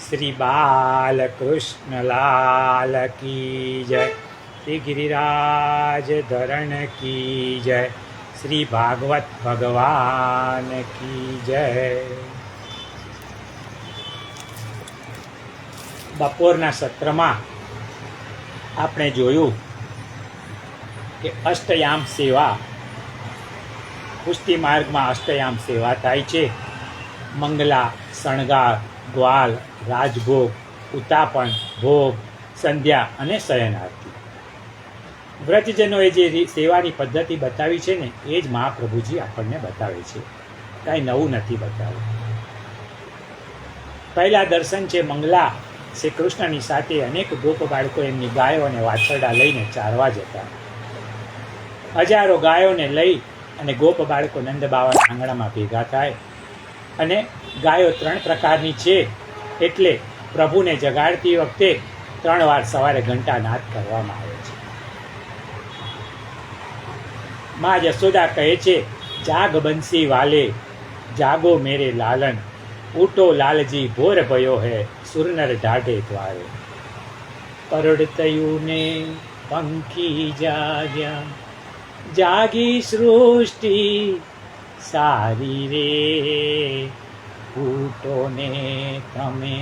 श्री बालकृष्ण लाल की जय, श्री गिरिराज धरण की जय, श्री भागवत भगवान की जय। બપોરના સત્રમાં આપણે જોયું કે અષ્ટયામ સેવા, પુષ્ટિ માર્ગમાં અષ્ટયામ સેવા થાય છે. મંગલા, શણગાર, ગ્વાલ, રાજભોગ, ઉતાપણ, ભોગ, સંધ્યા અને શયનાર્થી. વ્રતજનોએ જે સેવાની પદ્ધતિ બતાવી છે ને એ જ મહાપ્રભુજી આપણને બતાવે છે, કાંઈ નવું નથી બતાવ્યું. પહેલા દર્શન છે મંગલા. શ્રી કૃષ્ણની સાથે અનેક ગોપ બાળકો એમની ગાયો અને વાછરડા લઈને ચારવા જતા. હજારો ગાયોને લઈ અને ગોપ બાળકો નંદ બાવાના આંગણામાં ભેગા થાય. અને ગાયો 3 પ્રકારની છે એટલે પ્રભુને જગાડતી વખતે 3 વાર સવારે ઘંટાનાદ કરવામાં આવે છે. મા યશોદા કહે છે, જાગ બંસી વાલે, જાગો મેરે લાલન, ઉઠો લાલજી ભોર ભયો હે, સુરનર ઢાઢે દ્વારે. કરોડતયું ને પંખી જાગ્યા, જાગી સૃષ્ટિ સારી રે, ઉઠો ને તમે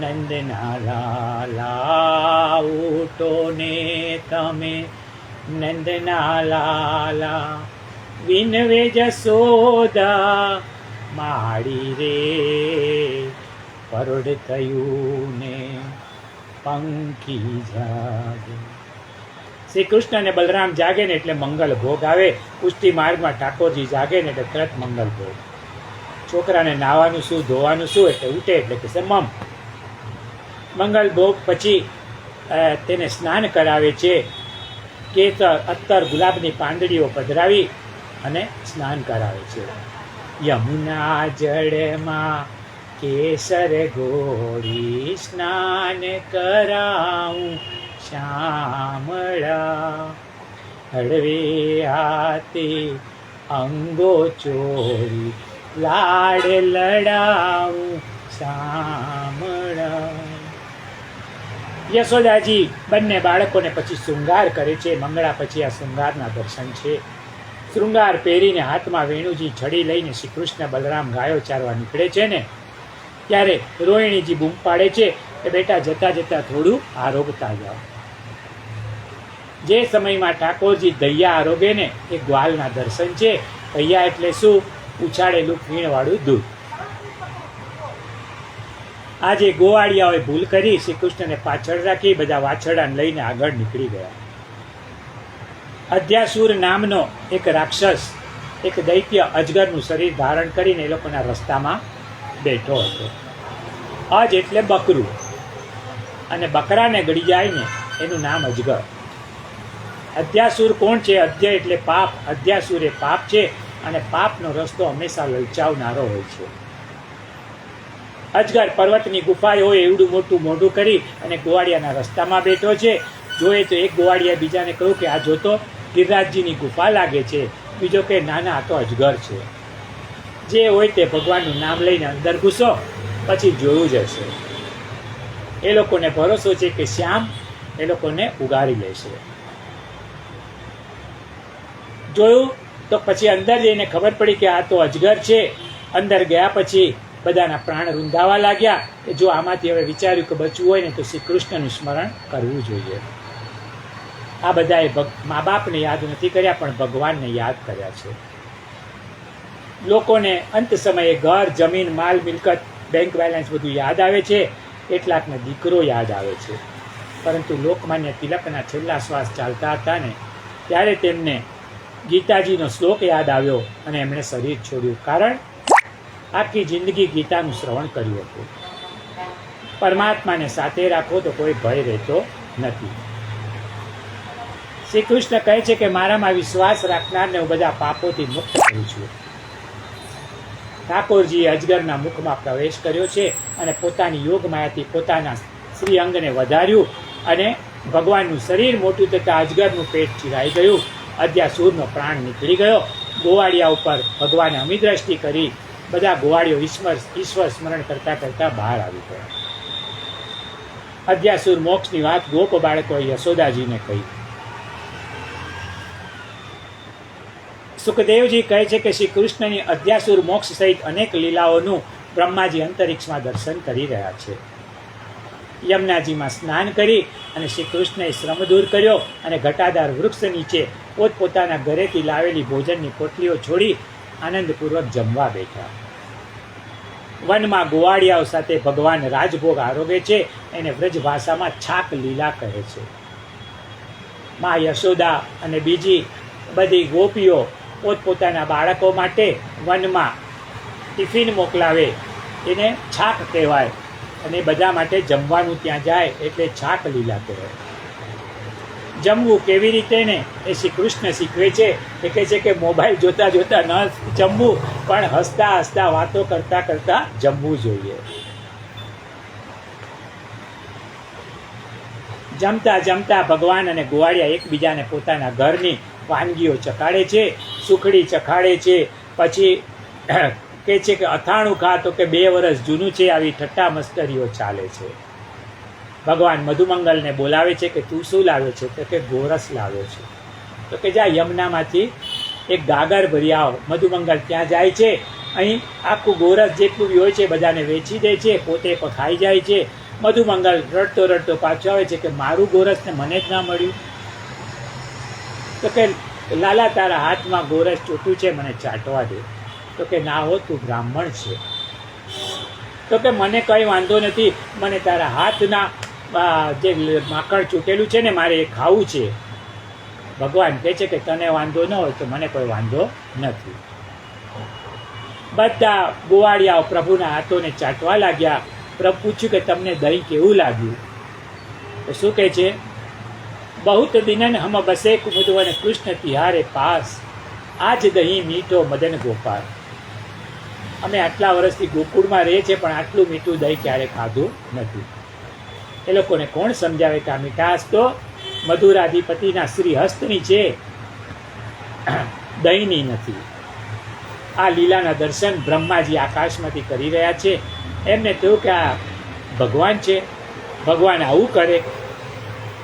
નંદના લાલા, ઉઠો ને તમે નંદના લાલા, વિનવે જશોદા માડી રે, પરોઢ થયું ને પંખી જાગે. શ્રી કૃષ્ણ અને બલરામ જાગે ને એટલે મંગલ ભોગ આવે. પુષ્ટિ માર્ગમાં ઠાકોરજી જાગે ને એટલે તરત મંગલ ભોગ. છોકરાને નાવાનું શું, ધોવાનું શું એટલે ઉઠે એટલે કે મમ. મંગલ ભોગ પછી તેને સ્નાન કરાવે છે. કેસર, અત્તર, ગુલાબની પાંદડીઓ પધરાવી અને સ્નાન કરાવે છે. યમુના જળમાં કેસર ઘોડી, સ્નાન કરાવું શ્યામળા, હળવે હાથે અંગો ચોરી, લાડ લડાવું શ્યામળા. યશોદાજી બંને બાળકોને પછી શૃંગાર કરે છે. મંગળા પછી આ શૃંગારના દર્શન છે. શૃંગાર પહેરીને હાથમાં વેણુજી છડી લઈને શ્રી કૃષ્ણ બલરામ ગાયો ચારવા નીકળે છે ને ત્યારે રોહિણીજી બૂમ પાડે છે કે બેટા જતા જતા થોડું આરોગતા જાઓ. જે સમયમાં ઠાકોરજી દૈયા આરોગે ને એ ગ્વાલના દર્શન છે. દૈયા એટલે શું? ઉછાળેલું ફીણવાળું દૂધ. આજે ગોવાળિયાઓએ ભૂલ કરી, શ્રી કૃષ્ણને પાછળ રાખી બધા વાછરડાને લઈને આગળ નીકળી ગયા. અધ્યાસુર નામનો એક રાક્ષસ, એક દૈત્ય અજગરનું શરીર ધારણ કરીને એ લોકોના રસ્તામાં બેઠો હતો. અજ એટલે બકરું, અને બકરાને ગળી જાય ને એનું નામ અજગર. અધ્યાસુર કોણ છે? અધ્ય એટલે પાપ, અધ્યાસુર એ પાપ છે અને પાપનો રસ્તો હંમેશા લલચાવનારો હોય છે. અજગર પર્વતની ગુફાએ હોય એવડું મોટું મોઢું કરી અને ગોવાળિયાના રસ્તામાં બેઠો છે. જોઈએ તો એક ગોવાળિયા બીજાને કહ્યું કે આ જોતો ગિરિરાજજીની ગુફા લાગે છે. બીજો કે ના ના, આ તો અજગર છે. જે હોય તે ભગવાનનું નામ લઈને અંદર ઘૂસો, પછી જોયું જશે. એ લોકોને ભરોસો છે કે શ્યામ એ લોકોને ઉગારી લેશે. જોયું તો પછી અંદર જઈને ખબર પડી કે આ તો અજગર છે. અંદર ગયા પછી બધાના પ્રાણ રૂંધાવા લાગ્યા કે જો આમાંથી હવે વિચાર્યું કે બચવું હોય ને તો શ્રી કૃષ્ણનું સ્મરણ કરવું જોઈએ. આ બધાએ મા બાપને યાદ નથી કર્યા પણ ભગવાનને યાદ કર્યા છે. લોકોને અંત સમયે ઘર, જમીન, માલ, મિલકત, બેંક બેલેન્સ બધું યાદ આવે છે. કેટલાકને દીકરો યાદ આવે છે. પરંતુ લોકમાન્ય તિલકના છેલ્લા શ્વાસ ચાલતા હતા ને ત્યારે તેમને ગીતાજીનો શ્લોક યાદ આવ્યો અને એમણે શરીર છોડ્યું. કારણ આખી જિંદગી ગીતાનું શ્રવણ કર્યું હતું. પરમાત્માને સાથે રાખો તો કોઈ ભય રહેતો નથી. શ્રી કૃષ્ણ કહે છે કે મારામાં વિશ્વાસ રાખનારને હું બધા પાપોથી મુક્ત કરું છું. ઠાકોરજીએ અજગરના મુખમાં પ્રવેશ કર્યો છે અને પોતાની યોગ માયાથી પોતાના શ્રી અંગને વધાર્યું અને ભગવાનનું શરીર મોટું થતાં અજગરનું પેટ ચીરાઈ ગયું. અધ્યાસુરનો પ્રાણ નીકળી ગયો. ગોવાળિયા ઉપર ભગવાને અમિદ્રષ્ટિ કરી. બધા ગોવાળીઓ ઈશ્વર સ્મરણ કરતા કરતા બહાર આવી ગયા. અધ્યાસુર મોક્ષની વાત ગોપ બાળકોએ યશોદાજીને કહી. સુખદેવજી કહે છે કે શ્રી કૃષ્ણની અધ્યાસુર મોક્ષ સહિત અનેક લીલાઓનું બ્રહ્માજી અંતરિક્ષમાં દર્શન કરી રહ્યા છે. યમુનાજીમાં સ્નાન કરી અને શ્રી કૃષ્ણએ શ્રમ દૂર કર્યો અને ઘટાદાર વૃક્ષ નીચે પોતપોતાના ઘરેથી લાવેલી ભોજનની પોટલીઓ છોડી આનંદપૂર્વક જમવા બેઠા. વનમાં ગોવાળિયાઓ સાથે ભગવાન રાજભોગ આરોગે છે. એને વ્રજ ભાષામાં છાક લીલા કહે છે. મા યશોદા અને બીજી બધી ગોપીઓ પોતપોતાના બાળકો માટે વનમાં ટિફિન મોકલાવે, એને છાક કહેવાય. અને બધા માટે જમવાનું ત્યાં જાય એટલે છાક લીલા કહેવાય. જમવું કેવી રીતે ને એ શ્રી કૃષ્ણ શીખવે છે. એ કહે છે કે મોબાઈલ જોતા જોતા ન જમવું, પણ હસતા હસતા વાતો કરતા કરતા જમવું જોઈએ. જમતા જમતા ભગવાન અને ગોવાળિયા એકબીજાને પોતાના ઘરની વાનગીઓ ચખાડે છે, સુખડી ચખાડે છે. પછી કહે છે કે અથાણું ખા, તો કે 2 વર્ષ જૂનું છે. આવી ઠટ્ટા મસ્કરીઓ ચાલે છે. ભગવાન મધુમંગલને બોલાવે છે કે તું શું લાવ્યો છે? તો કે ગોરસ લાવ્યો છે. તો કે જા યમુનામાંથી એક ગાગર ભરી આવ. મધુમંગલ ત્યાં જાય છે. અહીં આખું ગોરસ જેટલું બી હોય છે બધાને વેચી દે છે, પોતે પણ ખાઈ જાય છે. મધુમંગલ રડતો રડતો પાછો આવે છે કે મારું ગોરસ ને મને જ ના મળ્યું. તો કે લાલા તારા હાથમાં ગોરસ ચોટ્યું છે, મને ચાટવા દે. તો કે ના હો, તું બ્રાહ્મણ છે. તો કે મને કંઈ વાંધો નથી, મને તારા હાથના જે માખણ ચૂંટેલું છે ને મારે એ ખાવું છે. ભગવાન કહે છે કે તને વાંધો ન હોય તો મને કોઈ વાંધો નથી. બધા ગોવાળિયાઓ પ્રભુના હાથોને ચાટવા લાગ્યા. પ્રભુ પૂછ્યું કે તમને દહીં કેવું લાગ્યું? તો શું કહે છે? બહુત દિનન હમ બસે કુમુદવન કૃષ્ણ તિહારે પાસ, આજ દહીં મીઠો મદન ગોપાલ. અમે આટલા વર્ષથી ગોકુળમાં રહીએ છીએ પણ આટલું મીઠું દહીં ક્યારે ખાધું નથી. એ લોકોને કોણ સમજાવે કે આ મીઠાશ તો મધુરાધિપતિના શ્રી હસ્તની છે, દહીંની નથી. આ લીલાના દર્શન બ્રહ્માજી આકાશમાંથી કરી રહ્યા છે. એમને થયું કે આ ભગવાન છે, ભગવાન આવું કરે?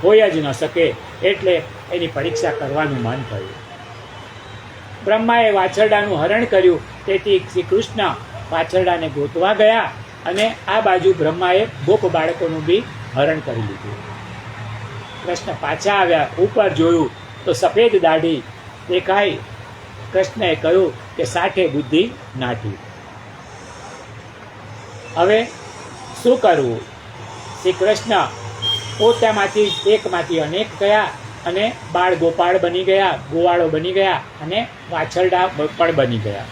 હોય જ ન શકે. એટલે એની પરીક્ષા કરવાનું મન થયું. બ્રહ્માએ વાછરડાનું હરણ કર્યું. તેથી શ્રી કૃષ્ણ વાછરડાને ગોતવા ગયા અને આ બાજુ બ્રહ્માએ ગોપ બાળકોનું બી હરણ કરી લીધું. કૃષ્ણ પાછા આવ્યા, ઉપર જોયું તો સફેદ દાઢી દેખાઈ. કૃષ્ણએ કહ્યું કે સાઠે બુદ્ધિ નાઠી. હવે શું કરવું? શ્રી કૃષ્ણ પોતામાંથી એકમાંથી અનેક ગયા અને બાળ ગોપાળ બની ગયા, ગોવાળો બની ગયા અને વાછરડા પણ બની ગયા.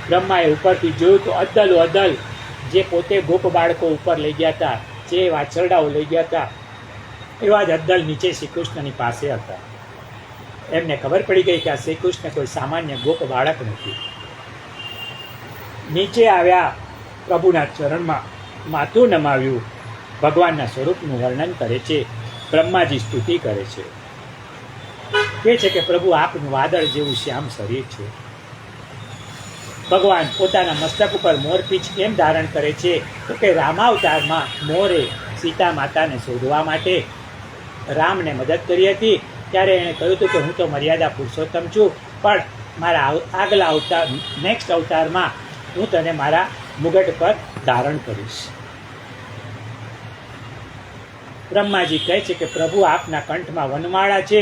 બ્રહ્માએ ઉપરથી જોયું તો અદ્દલો અદ્દલ જે પોતે ગોપ બાળકો ઉપર લઈ ગયા હતા, જે વાછરડાઓ લઈ ગયા હતા, એવા જ અદ્દલ નીચે શ્રી કૃષ્ણની પાસે હતા. એમને ખબર પડી ગઈ કે આ શ્રી કૃષ્ણ કોઈ સામાન્ય ગોપ બાળક નથી. નીચે આવ્યા, પ્રભુના ચરણમાં માથું નમાવ્યું, ભગવાનના સ્વરૂપનું વર્ણન કરે છે. બ્રહ્માજી સ્તુતિ કરે છે. કહે છે કે પ્રભુ આપનું વાદળ જેવું શ્યામ શરીર છે. ભગવાન પોતાના મસ્તક ઉપર મોરપીંછ કેમ ધારણ કરે છે? તો કે રામાવતારમાં મોરે સીતા માતાને શોધવા માટે રામને મદદ કરી હતી. ત્યારે એણે કહ્યું હતું કે હું તો મર્યાદા પુરુષોત્તમ છું, પણ મારા આગલા અવતાર, નેક્સ્ટ અવતારમાં હું તને મારા મુગટ પર ધારણ કરીશ. બ્રહ્માજી કહે છે કે પ્રભુ આપના કંઠમાં વનમાળા છે,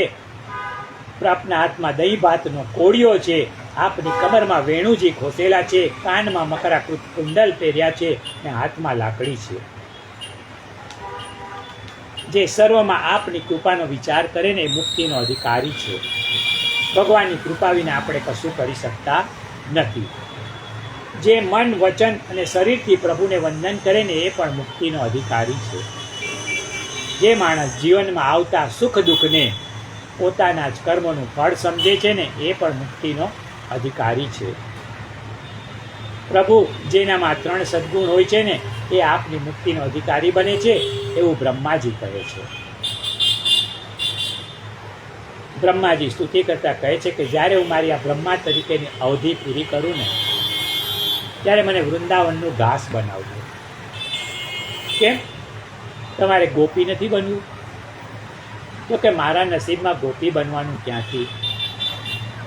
આપના હાથમાં દહીં ભાતનો કોળિયો છે, આપની કમરમાં વેણુજી ખોસેલા છે, કાનમાં મકરાકૃત કુંડલ પહેર્યા છે અને હાથમાં લાકડી છે. જે સર્વમાં આપની કૃપાનો વિચાર કરે ને એ મુક્તિનો અધિકારી છે. ભગવાનની કૃપા વિના આપણે કશું કરી શકતા નથી. જે મન, વચન અને શરીરથી પ્રભુને વંદન કરે ને એ પણ મુક્તિનો અધિકારી છે. જે માણસ જીવનમાં આવતા સુખ દુઃખને પોતાના જ કર્મોનું ફળ સમજે છે ને એ પણ મુક્તિનો અધિકારી છે. પ્રભુ જેનામાં 3 સદ્ગુણ હોય છે ને એ આપની મુક્તિનો અધિકારી બને છે, એવું બ્રહ્માજી કહે છે. બ્રહ્માજી સ્તુતિ કરતા કહે છે કે જ્યારે હું મારી આ બ્રહ્મા તરીકેની અવધિ પૂરી કરું ને ત્યારે મને વૃંદાવનનું ઘાસ બનાવજો. કેમ? તમારે ગોપી નથી બનવું? તો કે મારા નસીબમાં ગોપી બનવાનું ક્યાંથી?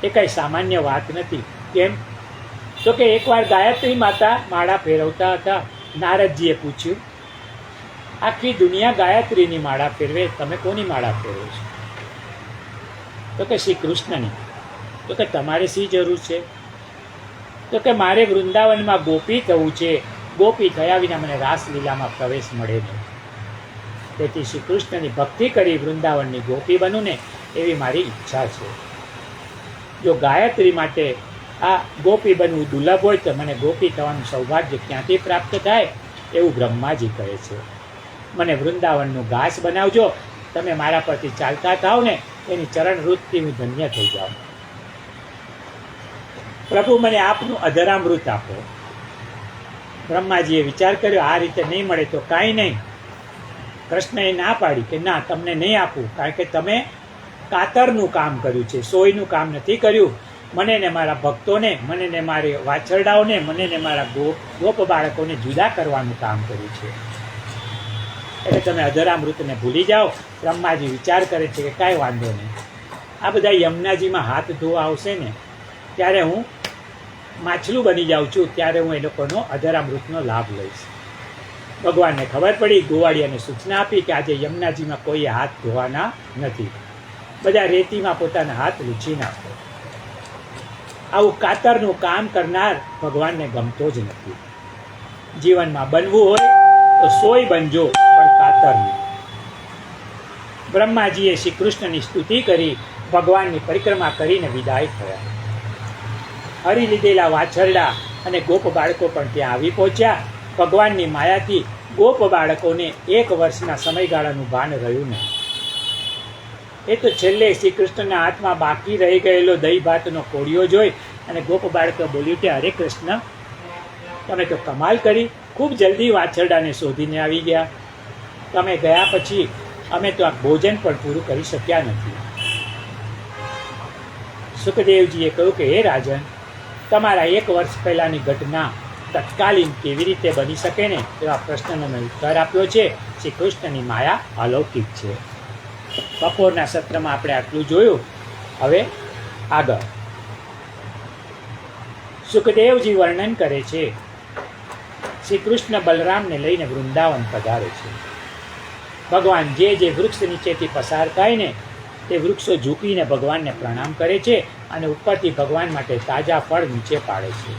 એ કંઈ સામાન્ય વાત નથી. કેમ? તો કે એકવાર ગાયત્રી માતા માળા ફેરવતા હતા. નારદજીએ પૂછ્યું, આખી દુનિયા ગાયત્રીની માળા ફેરવે, તમે કોની માળા ફેરવો છો? તો કે શ્રી કૃષ્ણની. તો કે તમારે શી જરૂર છે? તો કે મારે વૃંદાવનમાં ગોપી થવું છે. ગોપી થયા વિના મને રાસલીલામાં પ્રવેશ મળે નહીં. તેથી શ્રી કૃષ્ણની ભક્તિ કરી વૃંદાવનની ગોપી બનું ને એવી મારી ઈચ્છા છે. જો ગાયત્રી માટે આ ગોપી બનવું દુર્લભ હોય તો મને ગોપી થવાનું સૌભાગ્ય ક્યાંથી પ્રાપ્ત થાય? એવું બ્રહ્માજી કહે છે. મને વૃંદાવનનું ઘાસ બનાવજો. તમે મારા પરથી ચાલતા થાવ ને એની ચરણ વૃત્તિ હું ધન્ય થઈ જાઉં. પ્રભુ મને આપનું અધરામૃત આપો. બ્રહ્માજીએ વિચાર કર્યો, આ રીતે નહીં મળે તો કાંઈ નહીં. કૃષ્ણએ ના પાડી કે ના, તમને નહીં આપું, કારણ કે તમે કાતરનું કામ કર્યું છે, સોયનું કામ નથી કર્યું. મને ને મારા ભક્તોને, મને ને મારી વાછરડાઓને, મને ને મારા ગોપ બાળકોને જુદા કરવાનું કામ કર્યું છે. એટલે તમે અધરામૃતને ભૂલી જાઓ. બ્રહ્માજી વિચાર કરે છે કે કાંઈ વાંધો નહીં, આ બધા યમુનાજીમાં હાથ ધોવા આવશે ને ત્યારે હું માછલું બની જાઉં છું, ત્યારે હું એ લોકોનો અધરામૃતનો લાભ લઈશ. ભગવાનને ખબર પડી, ગોવાળિયાને સૂચના આપી કે આજે યમુનાજીમાં કોઈ હાથ ધોવાના નથી, બધા રેતીમાં પોતાના હાથ લૂછી નાખો. આવું કાતરનું કામ કરનાર ભગવાનને ગમતો જ નથી. જીવનમાં બનવું હોય તો સોય બનજો, પણ કાતર નહીં. બ્રહ્માજીએ શ્રી કૃષ્ણની સ્તુતિ કરી ભગવાનની પરિક્રમા કરીને વિદાય થયા. હરી લીધેલા વાછરડા અને ગોપ બાળકો પણ ત્યાં આવી પહોંચ્યા. ભગવાનની માયાથી ગોપ બાળકોને 1 વર્ષના સમયગાળાનું ભાન રહ્યું નહીં. એ તો છેલ્લે શ્રી કૃષ્ણના હાથમાં બાકી રહી ગયેલો દહીં ભાતનો કોળિયો જોઈ અને ગોપ બાળકો બોલ્યું કે અરે કૃષ્ણ, તમે તો કમાલ કરી, ખૂબ જલ્દી વાછરડાને શોધીને આવી ગયા. તમે ગયા પછી અમે તો આ ભોજન પણ પૂરું કરી શક્યા નથી. સુખદેવજીએ કહ્યું કે હે રાજન, તમારા 1 વર્ષ પહેલાંની ઘટના તત્કાલીન કેવી રીતે બની શકે ને એવા પ્રશ્નનો મેં ઉત્તર આપ્યો છે. શ્રી કૃષ્ણની માયા અલૌકિક છે. બપોરના સત્રમાં આપણે આટલું જોયું. હવે આગળ સુખદેવજી વર્ણન કરે છે. શ્રી કૃષ્ણ બલરામને લઈને વૃંદાવન પધારે છે. ભગવાન જે વૃક્ષ નીચેથી પસાર થાય ને તે વૃક્ષો ઝૂકીને ભગવાનને પ્રણામ કરે છે અને ઉપરથી ભગવાન માટે તાજા ફળ નીચે પાડે છે.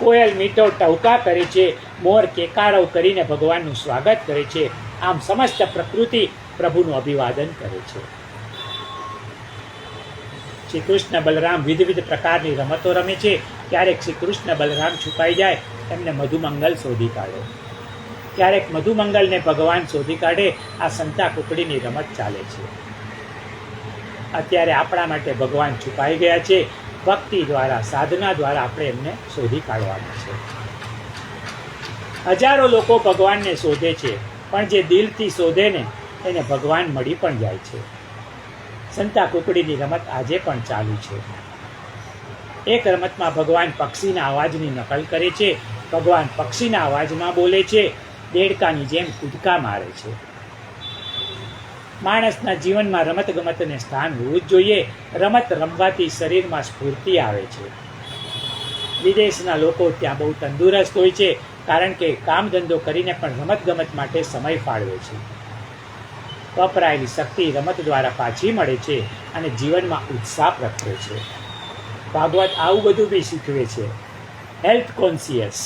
કોયલ મીઠો ટહુકા કરે છે, મોર કેકારવ કરીને ભગવાનનું સ્વાગત કરે છે. આમ સમસ્ત પ્રકૃતિ પ્રભુનું અભિવાદન કરે છે. શ્રી કૃષ્ણ બલરામ વિવિધ પ્રકારની રમતો રમે છે. ક્યારેક શ્રી કૃષ્ણ બલરામ છુપાઈ જાય એમને મધુમંગલ શોધી કાઢે, ક્યારેક મધુમંગલને ભગવાન શોધી કાઢે. આ સંતા કુકડીની રમત ચાલે છે. અત્યારે આપણા માટે ભગવાન છુપાઈ ગયા છે. ભક્તિ દ્વારા, સાધના દ્વારા આપણે એમને શોધી કાઢવાના છે. હજારો લોકો ભગવાનને શોધે છે, પણ જે દિલથી શોધે ને એને ભગવાન મળી પણ જાય છે. સંતા કુકડીની રમત આજે પણ ચાલુ છે. એક રમતમાં ભગવાન પક્ષીના અવાજની નકલ કરે છે. ભગવાન પક્ષીના અવાજમાં બોલે છે, દેડકાની જેમ કૂદકા મારે છે. માણસના જીવનમાં રમતગમતને સ્થાન હોવું જ જોઈએ. રમત રમવાથી શરીરમાં સ્ફૂર્તિ આવે છે. વિદેશના લોકો ત્યાં બહુ તંદુરસ્ત હોય છે, કારણ કે કામ ધંધો કરીને પણ રમતગમત માટે સમય ફાળવે છે. વપરાયેલી શક્તિ રમત દ્વારા પાછી મળે છે અને જીવનમાં ઉત્સાહ પ્રગટે છે. ભાગવત આવું બધું બી શીખવે છે. હેલ્થ કોન્શિયસ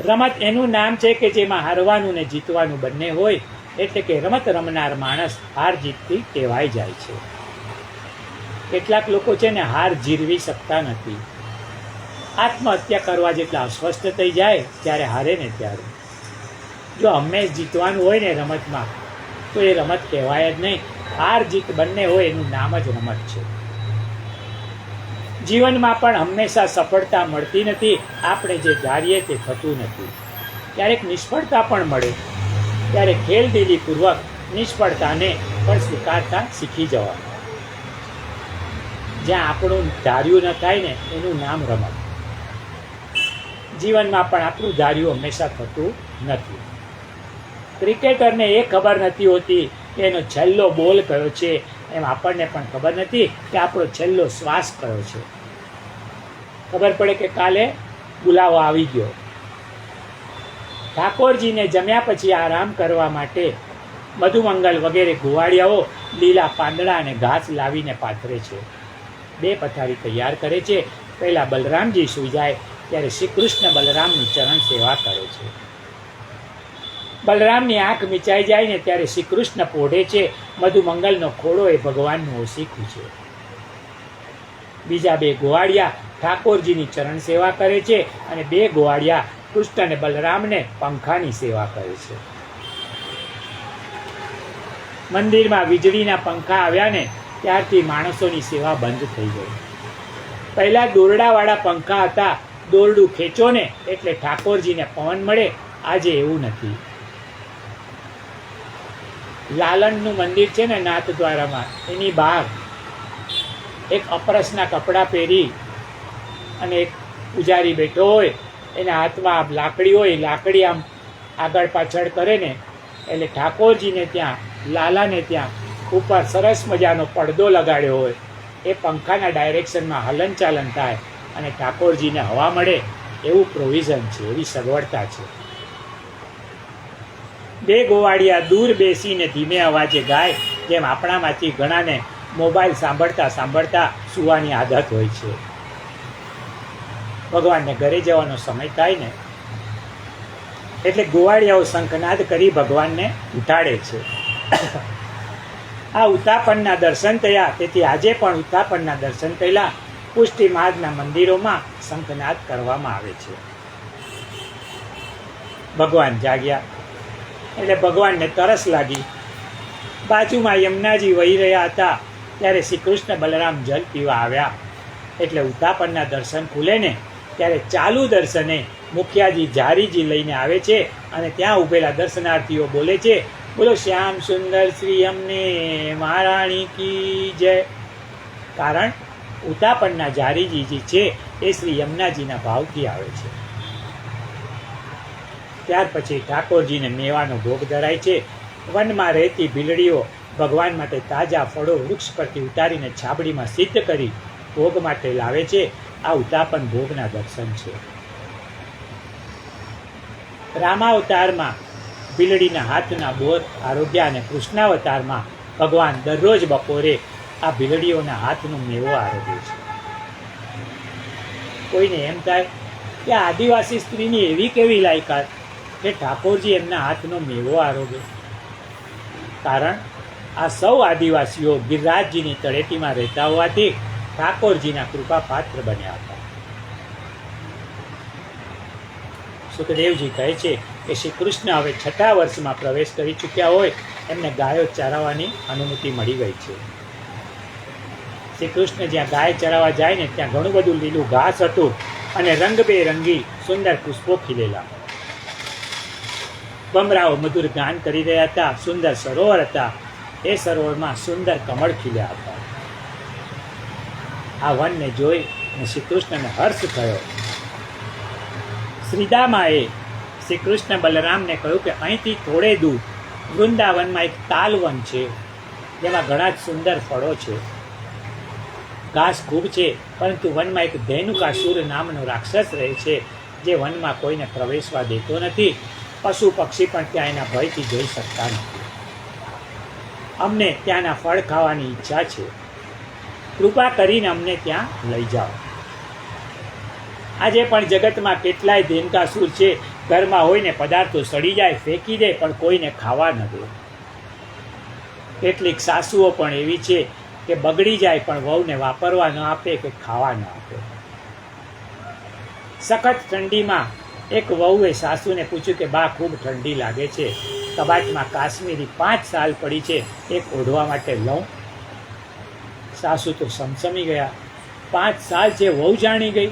રમત એનું નામ છે કે જેમાં હારવાનું ને જીતવાનું બંને હોય. એટલે કે રમત રમનાર માણસ હાર જીતથી ટેવાઈ જાય છે. કેટલાક લોકો છે ને હાર જીરવી શકતા નથી. આત્મહત્યા કરવા જેટલા અસ્વસ્થ થઈ જાય ત્યારે હારે ને ત્યારે. જો હંમેશ જીતવાનું હોય ને રમતમાં તો એ રમત કહેવાય જ નહીં. હાર જીત બંને હોય એનું નામ જ રમત છે. જીવનમાં પણ હંમેશા સફળતા મળતી નથી. આપણે જે ધારીએ તે થતું નથી. ક્યારેક નિષ્ફળતા પણ મળે, ત્યારે ખેલદિલીપૂર્વક નિષ્ફળતાને પણ સ્વીકારતા શીખી જવાનું. જ્યાં આપણું ધાર્યું ન થાય ને એનું નામ રમત. જીવનમાં પણ આપણું ધાર્યું હંમેશા થતું નથી. ક્રિકેટરને એ ખબર નથી હોતી કે એનો છેલ્લો બોલ કયો છે, એમ આપણને પણ ખબર નથી કે આપણો છેલ્લો શ્વાસ કયો છે. ખબર પડે કે કાલે બોલાવો આવી ગયો. ઠાકોરજીને જમ્યા પછી આરામ કરવા માટે મધુમંગલ વગેરે ગોવાળિયાઓ લીલા પાંદડા અને ઘાસ લાવીને પાથરે છે. 2 પથારી તૈયાર કરે છે. પહેલાં બલરામજી સૂઈ જાય ત્યારે શ્રી કૃષ્ણ બલરામની ચરણ સેવા કરે છે. બલરામની આંખ મીચાઈ જાય ને ત્યારે શ્રી કૃષ્ણ પોઢે છે. મધુમંગલનો ખોડો એ ભગવાનનું ઓશીખું છે. બીજા 2 ગોવાળિયા ઠાકોરજીની ચરણ સેવા કરે છે અને 2 ગોવાળિયા કૃષ્ણ અને બલરામને પંખાની સેવા કરે છે. મંદિરમાં વીજળીના પંખા આવ્યા ને ત્યારથી માણસોની સેવા બંધ થઈ ગઈ. પહેલાં દોરડાવાળા પંખા હતા, દોરડું ખેંચો ને એટલે ઠાકોરજીને પવન મળે. આજે એવું નથી. લાલનનું મંદિર છે ને નાથદ્વારામાં, એની બહાર એક અપરસના કપડાં પહેરી અને એક પૂજારી બેઠો હોય, એના હાથમાં લાકડી હોય, લાકડી આમ આગળ પાછળ કરે ને એટલે ઠાકોરજીને ત્યાં, લાલાને ત્યાં ઉપર સરસ મજાનો પડદો લગાડ્યો હોય. એ પંખાના ડાયરેક્શનમાં હલનચાલન થાય અને ઠાકોરજીને હવા મળે એવું પ્રોવિઝન છે, એવી સગવડતા છે. 2 ગોવાળિયા દૂર બેસીને ધીમે અવાજે ગાય, જેમ આપણામાંથી ઘણાને મોબાઈલ સાંભળતા સાંભળતા સૂવાની આદત હોય છે. ભગવાનને ઘરે જવાનો સમય થાય ને એટલે ગોવાળિયાઓ શંખનાદ કરી ભગવાનને ઉઠાડે છે. આ ઉત્થાપનના દર્શન થયા, તેથી આજે પણ ઉત્થાપનના દર્શન થયેલા પુષ્ટિ માર્ગના મંદિરોમાં શંખનાદ કરવામાં આવે છે. ભગવાન જાગ્યા એટલે ભગવાનને તરસ લાગી. બાજુમાં યમુનાજી વહી રહ્યા હતા ત્યારે શ્રી કૃષ્ણ બલરામ જલ પીવા આવ્યા. એટલે ઉત્થાપનના દર્શન ખુલે ને ત્યારે ચાલુ દર્શને મુખિયાજી જારીજી લઈને આવે છે અને ત્યાં ઊભેલા દર્શનાર્થીઓ બોલે છે, બોલો શ્યામ સુંદર શ્રી અમને મહારાણી કી જય. કારણ ઉત્થાપનના જારીજી છે એ શ્રી યમુનાજીના ભાવથી આવે છે. ત્યાર પછી ઠાકોરજીને મેવાનો ભોગ ધરાય છે. વનમાં રહેતી ભીલડીઓ ભગવાન માટે તાજા ફળો વૃક્ષ પરથી ઉતારીને છાબડીમાં સિદ્ધ કરી ભોગ માટે લાવે છે. આ ઉત્થાપન ભોગના દર્શન છે. રામાવતારમાં ભીલડીના હાથના બોર આરોગ્ય અને કૃષ્ણાવતારમાં ભગવાન દરરોજ બપોરે આ ભીલડીઓના હાથનો મેવો આરોગ્ય છે. કોઈને એમ થાય કે આદિવાસી સ્ત્રીની એવી કેવી લાયકાત કે ઠાકોરજી એમના હાથનો મેવો આરોગ્ય. કારણ આ સૌ આદિવાસીઓ ગિરિરાજજીની તળેટીમાં રહેતા હોવાથી ઠાકોરજીના કૃપા પાત્ર બન્યા હતા. સુખદેવજી કહે છે કે શ્રી કૃષ્ણ હવે 6થા વર્ષમાં પ્રવેશ કરી ચૂક્યા હોય, એમને ગાયો ચરાવવાની અનુમતિ મળી ગઈ છે. શ્રી કૃષ્ણ જ્યાં ગાય ચરાવવા જાય ને ત્યાં ઘણું બધું લીલું ઘાસ હતું અને રંગબેરંગી સુંદર પુષ્પો ખીલેલા. ભમરાઓ મધુર ગાન કરી રહ્યા હતા. સુંદર સરોવર હતા. એ સરોવરમાં સુંદર કમળ ખીલ્યા હતા. આ વનને જોઈ અને શ્રી કૃષ્ણને હર્ષ થયો. શ્રીદામાએ શ્રી કૃષ્ણ બલરામને કહ્યું કે અહીંથી થોડે દૂર વૃંદાવનમાં એક તાલવન છે, જેમાં ઘણા જ સુંદર ફળો છે, ઘાસ ખૂબ છે, પરંતુ વનમાં એક ધેનુકાસુર નામનો રાક્ષસ રહે છે, જે વનમાં કોઈને પ્રવેશવા દેતો નથી. પશુ પક્ષી પણ ત્યાં એના ભયથી જઈ શકતા નથી. અમને ત્યાંના ફળ ખાવાની ઈચ્છા છે. કૃપા કરીને અમને ત્યાં લઈ જાઓ. આજે પણ જગતમાં કેટલાય ધેનુકાસુર છે. ઘરમાં હોય ને પદાર્થો સડી જાય, ફેંકી દે, પણ કોઈને ખાવા ન દે. કેટલીક સાસુઓ પણ એવી છે કે બગડી જાય પણ વહુને વાપરવા ન આપે કે ખાવા ન આપે. સખત ઠંડીમાં એક વહુએ સાસુને પૂછ્યું કે બા ખૂબ ઠંડી લાગે છે, કબાટમાં કાશ્મીરી 5 સાલ પડી છે, એક ઓઢવા માટે લઉં? સાસુ તો સમસમી ગયા. 5 સાલ છે, વહુ જાણી ગઈ.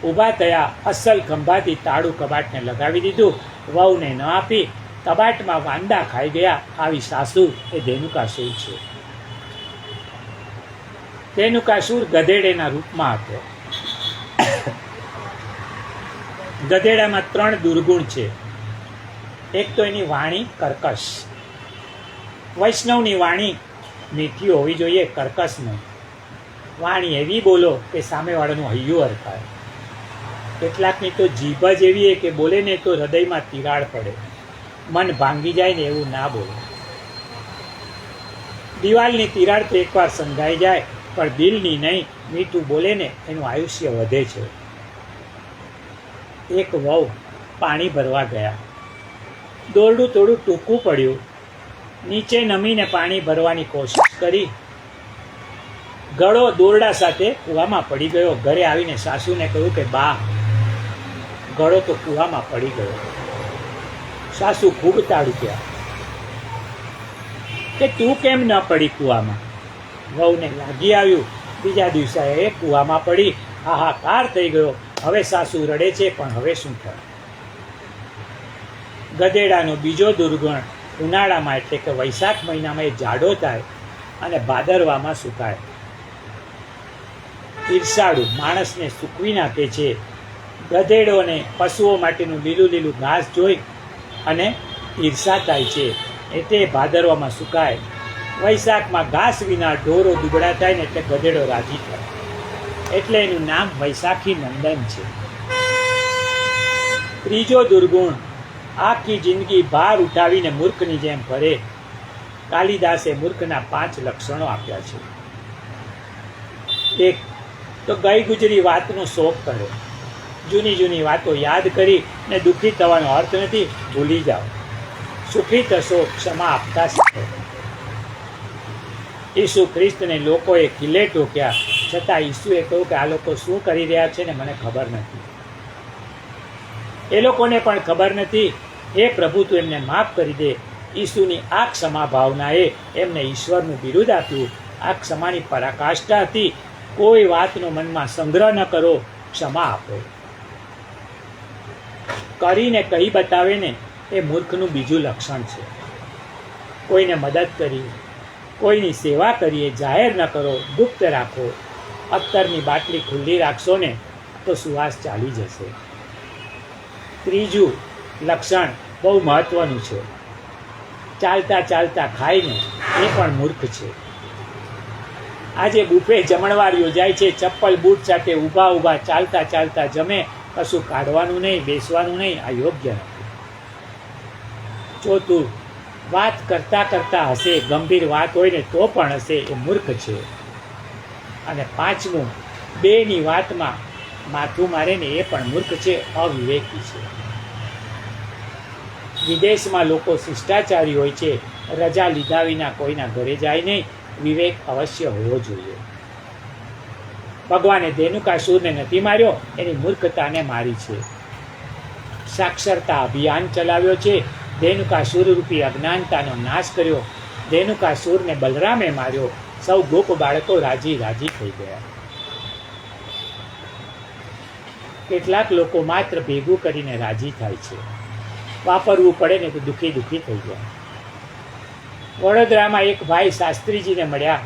ઊભા થયા, અસલ ખંભાથી તાળું કબાટને લગાવી દીધું, વહુને ન આપી, કબાટમાં વાંદા ખાઈ ગયા. આવી સાસુ એ ધેનુકાસુર છે. ધેનુકાસુર ગધેડેના રૂપમાં હતો. ગધેડામાં 3 દુર્ગુણ છે. એક તો એની વાણી કર્કશ. વૈષ્ણવની વાણી મીઠી હોવી જોઈએ, કર્કશ નહીં. વાણી એવી બોલો કે સામેવાળાનું હૈયું હરખાય. કેટલાકની તો જીભ જ એવી કે બોલે ને તો હૃદયમાં તિરાડ પડે, મન ભાંગી જાય ને એવું ના બોલે. દિવાલની તિરાડ તો એકવાર સંધાઈ જાય, પણ દિલની નહીં. મીઠું બોલે ને એનું આયુષ્ય વધે છે. એક વહુ પાણી ભરવા ગયા. દોરડું થોડું ટૂંકું પડ્યું. નીચે નમીને પાણી ભરવાની કોશિશ કરી. ગળો દોરડા સાથે કૂવામાં પડી ગયો. ઘરે આવીને સાસુને કહ્યું કે બા, ગળો તો કૂવામાં પડી ગયો. સાસુ ખૂબ તાડુક્યા કે તું કેમ ન પડી કૂવામાં? વહુને લાગી આવ્યું. બીજા દિવસે એ કૂવામાં પડી. હાહાકાર થઈ ગયો. હવે સાસુ રડે છે, પણ હવે શું થાય? ગધેડાનો બીજો દુર્ગુણ ઉનાળામાં એટલે કે વૈશાખ મહિનામાં એ જાડો થાય અને ભાદરવામાં સુકાય. ઈર્ષાળુ, માણસને સૂકવી નાખે છે. ગધેડોને પશુઓ માટેનું લીલું લીલું ઘાસ જોઈ અને ઈર્ષા થાય છે, એટલે ભાદરવામાં સુકાય. વૈશાખમાં ઘાસ વિના ઢોરો દુબળા થાય ને એટલે ગધેડો રાજી થાય, એટલે એનું નામ વૈશાખી નંદન છે. ત્રીજો દુર્ગુણ, આખી જિંદગી ભાર ઉઠાવીને મૂર્ખની જેમ ફરે. કાલિદાસે મૂર્ખના 5 લક્ષણો આપ્યા છે. એક તો ગઈ ગુજરી વાતનો શોખ કરે. જૂની જૂની વાતો યાદ કરી ને દુઃખી થવાનો અર્થ નથી, ભૂલી જાઓ. સુખી થશો, ક્ષમા આપતા શીખો. ઈસુ ખ્રિસ્તને લોકોએ કિલ્લે ટોક્યા, છતાં ઈસુએ કહ્યું કે આ લોકો શું કરી રહ્યા છે ને મને ખબર નથી. એ લોકોને પણ ખબર નથી. હે પ્રભુ, તું એમને માફ કરી દે. ઈસુની આ ક્ષમા ભાવનાએ એમને ઈશ્વરનું બિરુદ આપ્યું. આ ક્ષમાની પરાકાષ્ઠા હતી. કોઈ વાતનો મનમાં સંગ્રહ ન કરો, ક્ષમા આપો. કરીને કહી બતાવે ને એ મૂર્ખનું બીજું લક્ષણ છે. કોઈને મદદ કરી, કોઈની સેવા કરીએ જાહેર ન કરો, ગુપ્ત રાખો. અત્તરની બાટલી ખુલ્લી રાખશો ને તો સુવાસ ચાલી જશે. ત્રીજું લક્ષણ બહુ મહત્વનું છે. ચાલતા ચાલતા ખાઈને એ પણ મૂર્ખ છે. આજે બુફે જમણવાર યોજાય છે, ચપ્પલ બૂટ સાથે ઊભા ઊભા ચાલતા ચાલતા જમે, કશું કાઢવાનું નહીં, બેસવાનું નહીં. આ યોગ્ય નથી. ચોથું, વાત કરતા કરતા હશે, ગંભીર વાત હોય ને તો પણ હશે, એ મૂર્ખ છે. અને પાંચમું, બેની વાતમાં માથું મારે ને એ પણ મૂર્ખ છે, અવિવેકી છે. વિદેશમાં લોકો શિષ્ટાચારી હોય છે. રજા લીધા વિના કોઈના ઘરે જાય નહીં. વિવેક અવશ્ય હોવો જોઈએ. ભગવાને ધેનુકાસુરને નથી માર્યો, એની મૂર્ખતાને મારી છે. સાક્ષરતા અભિયાન ચલાવ્યો છે. ધેનુકાસુર રૂપી અજ્ઞાનતાનો નાશ કર્યો. ધેનુકાસુરને બલરામે માર્યો. સૌ ગોપ બાળકો રાજી રાજી થઈ ગયા. કેટલાક લોકો માત્ર ભેગું કરીને રાજી થાય છે. વાપરવું પડે ને તો દુઃખી દુઃખી થઈ ગયા. વડોદરામાં એક ભાઈ શાસ્ત્રીજીને મળ્યા.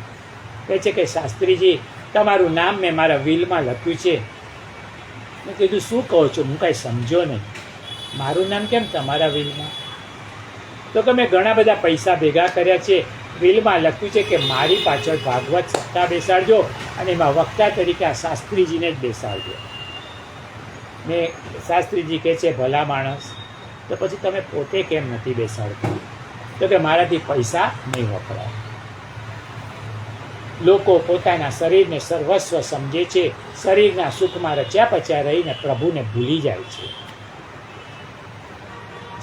કહે છે કે શાસ્ત્રીજી, તમારું નામ મેં મારા વિલમાં લખ્યું છે. મેં કીધું શું કહો છો? હું કાંઈ સમજો નહીં. મારું નામ કેમ તમારા વિલમાં? તો કે મેં ઘણા બધા પૈસા ભેગા કર્યા છે, વિલમાં લખ્યું છે કે મારી પાછળ ભાગવત સપ્તાહ બેસાડજો અને એમાં વક્તા તરીકે આ શાસ્ત્રીજીને જ બેસાડજો. મેં શાસ્ત્રીજી કહે છે ભલા માણસ, તો પછી તમે પોતે કેમ નથી બેસાડતા? તો કે મારાથી પૈસા નહીં વપરાય. લોકો પોતાના શરીરને સર્વસ્વ સમજે છે. શરીરના સુખમાં રચ્યા પચ્યા રહીને પ્રભુને ભૂલી જાય છે.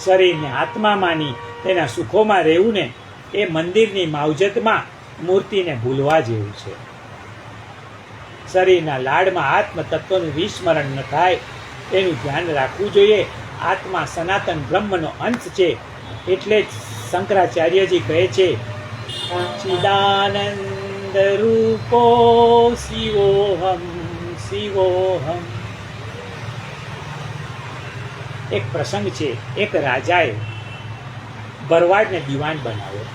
શરીરને આત્મા માની તેના સુખોમાં રહેવું ને એ મંદિરની માવજતમાં મૂર્તિને ભૂલવા જેવું છે. શરીરના લાડમાં આત્મ તત્વનું વિસ્મરણ ન થાય એનું ધ્યાન રાખવું જોઈએ. આત્મા સનાતન બ્રહ્મનો અંશ છે. એટલે જ શંકરાચાર્યજી કહે છે, ચિદાનંદ રૂપો શિવોહમ શિવોહમ. એક પ્રસંગ છે. એક રાજાએ ભરવાડને દિવાન બનાવ્યો.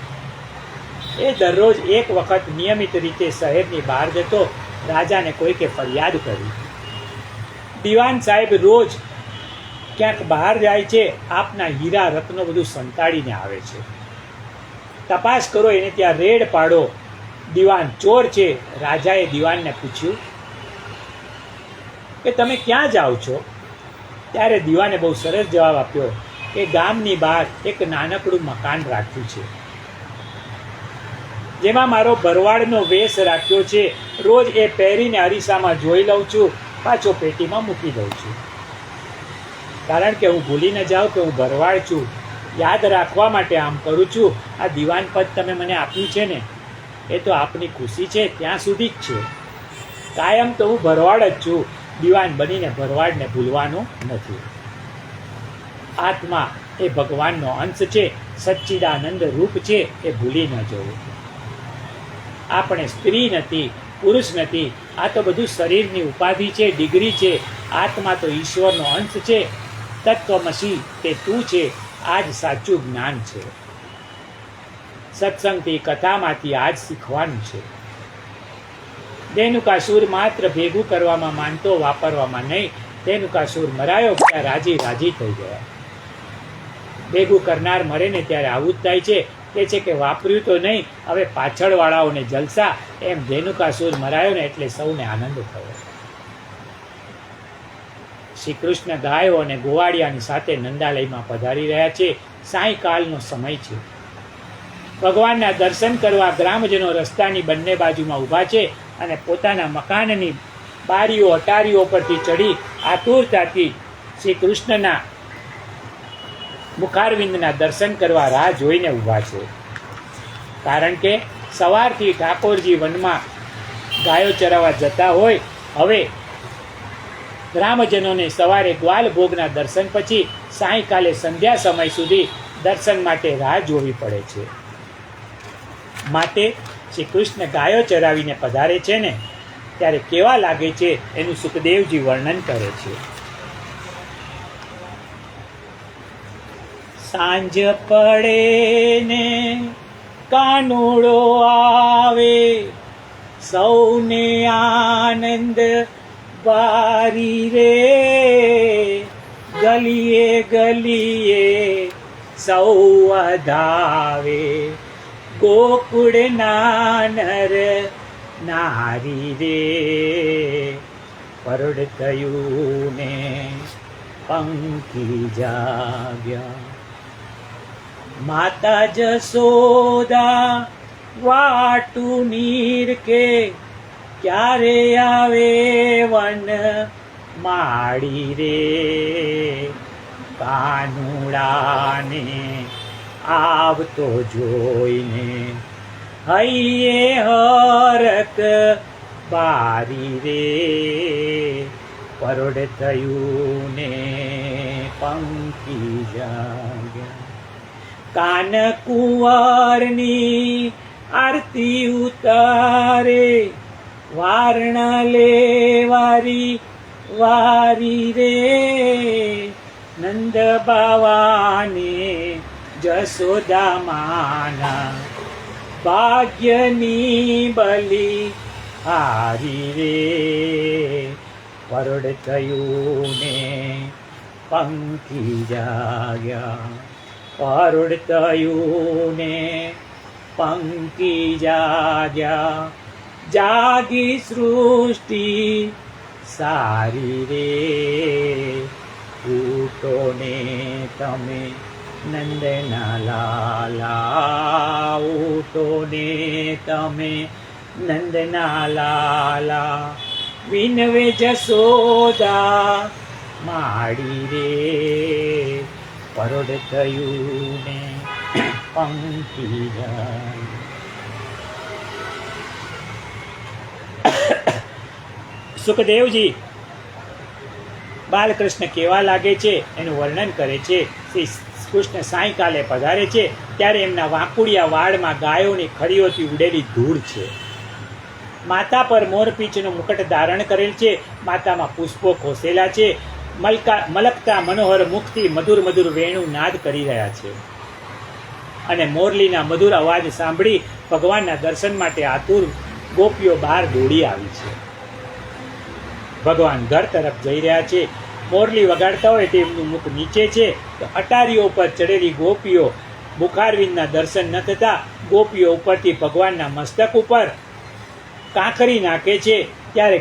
એ દરરોજ એક વખત નિયમિત રીતે શહેરની બહાર જતો. રાજાને કોઈકે ફરિયાદ કરી. દિવાન સાહેબ રોજ ક્યાંક બહાર જાય છે, આપના હીરા રત્નો બધું સંતાડીને આવે છે. તપાસ કરો, એને ત્યાં રેડ પાડો. દીવાન ચોર છે. રાજાએ દીવાનને પૂછ્યું કે તમે ક્યાં જાઓ છો? ત્યારે દીવાને બહુ સરસ જવાબ આપ્યો કે ગામની બહાર એક નાનકડું મકાન રાખ્યું છે, જેમાં મારો ભરવાડનો વેશ રાખ્યો છે. રોજ એ પહેરીને અરીસામાં જોઈ લઉં છું, પાછો પેટીમાં મૂકી દઉં છું, કારણ કે હું ભૂલી ન જાઉં કે હું ભરવાડ છું. યાદ રાખવા માટે આમ કરું છું. આ દીવાન પદ તમે મને આપ્યું છે ને, એ તો આપની ખુશી છે ત્યાં સુધી જ છે. કાયમ તો હું ભરવાડ જ છું. દીવાન બનીને ભરવાડને ભૂલવાનું નથી. આત્મા એ ભગવાનનો અંશ છે, સચ્ચિદાનંદ રૂપ છે, એ ભૂલી ન જવું. આપણે સ્ત્રી નથી, પુરુષ નથી. આ તો બધું શરીરની ઉપાધિ છે, ડિગ્રી છે. આત્મા તો ઈશ્વરનો અંશ છે. તત્વમસી તે તું છે. આ જ સાચું જ્ઞાન છે. સત્સંગથી, કથામાંથી આ જ શીખવાનું છે. ધેનુકાસુર માત્ર ભેગું કરવામાં માનતો, વાપરવામાં નહીં. ધેનુકાસુર મરાયો ત્યાં રાજી રાજી થઈ ગયા. ભેગું કરનાર મરે ને ત્યારે આવું જ થાય છે. કે છે કે વાપર્યું તો નહીં, હવે પાછળવાળાઓને જલસા. એમ ધેનુકાસુર મરાયો ને એટલે સૌને આનંદ થયો. શ્રી કૃષ્ણ ગાયો અને ગોવાળિયાની સાથે નંદાલયમાં પધારી રહ્યા છે. સાંયકાલનો સમય છે. ભગવાનના દર્શન કરવા ગ્રામજનો રસ્તાની બંને બાજુમાં ઊભા છે અને પોતાના મકાનની બારીઓ અટારીઓ પરથી ચડી આતુરતાથી શ્રી કૃષ્ણના મુખારવિંદના દર્શન કરવા રાહ જોઈને ઊભા છે. કારણ કે સવારથી ઠાકોરજી વનમાં ગાયો ચરાવવા જતા હોય. હવે ગ્રામજનોને સવારે ગ્વાલ ભોગના દર્શન પછી સાંયકાલે સંધ્યા સમય સુધી દર્શન માટે રાહ જોવી પડે છે. માટે શ્રી કૃષ્ણ ગાયો ચરાવીને પધારે છે ને, ત્યારે કેવા લાગે છે એનું સુખદેવજી વર્ણન કરે છે. સાંજ પડે ને કાનુડો આવે, સૌને આનંદ બારી રે. ગલીએ ગલીએ સૌ વધાવે, ગોકુળ નાનર નારી રે. પરોઢ થયું ને પંખી જાગ્યા, માતા જશોદા વાટું નીર કે. ક્યારે આવે વન માડી રે. કાનુડાને આવતો જોઈને હૈયે હરક બારી રે. પરોઢ થયું ને પંખી જાગ્યા, કાન કુંવરની આરતી ઉતારે. વારણા લેવારી વારી રે. નંદ બાવાને જશોદા માના, ભાગ્યની બલી હારી રે. પરોઢ થયું ને પંખી જાગ્યા, પરોઢ થયું ને પંખી જાગ્યા. જાગી સૃષ્ટિ સારી રે. ઉઠો ને તમે નંદના લાલા, ઉઠો ને તમે નંદના લાલા. વિનવે જશોદા માડી રે. પરોઢ થયું ને પંખી જાય. સુખદેવજી બાલકૃષ્ણ કેવા લાગે છે એનું વર્ણન કરે છે. શ્રી કૃષ્ણ સાંયકાલે પધારે છે ત્યારે એમના વાંકુડિયા વાળમાં ગાયોની ખડીઓથી ઉડેલી ધૂળ છે. માથા પર મોરપીંછનો મુકટ ધારણ કરેલ છે. માથામાં પુષ્પો ખોસેલા છે. મલકતા મનોહર મુખથી મધુર મધુર વેણુ નાદ કરી રહ્યા છે. અને મોરલીના મધુર અવાજ સાંભળી ભગવાનના દર્શન માટે આતુર ગોપીઓ બહાર દોડી આવી છે. ભગવાન ઘર તરફ જઈ રહ્યા છે. મોરલી વગાડતા હોય તેમનું મુખ નીચે છે, તો અટારીઓ પર ચડેલી ગોપીઓ મુખારવિંદના દર્શન ન થતા ગોપીઓ ઉપરથી ભગવાનના મસ્તક ઉપર કાંકરી નાખે છે. ત્યારે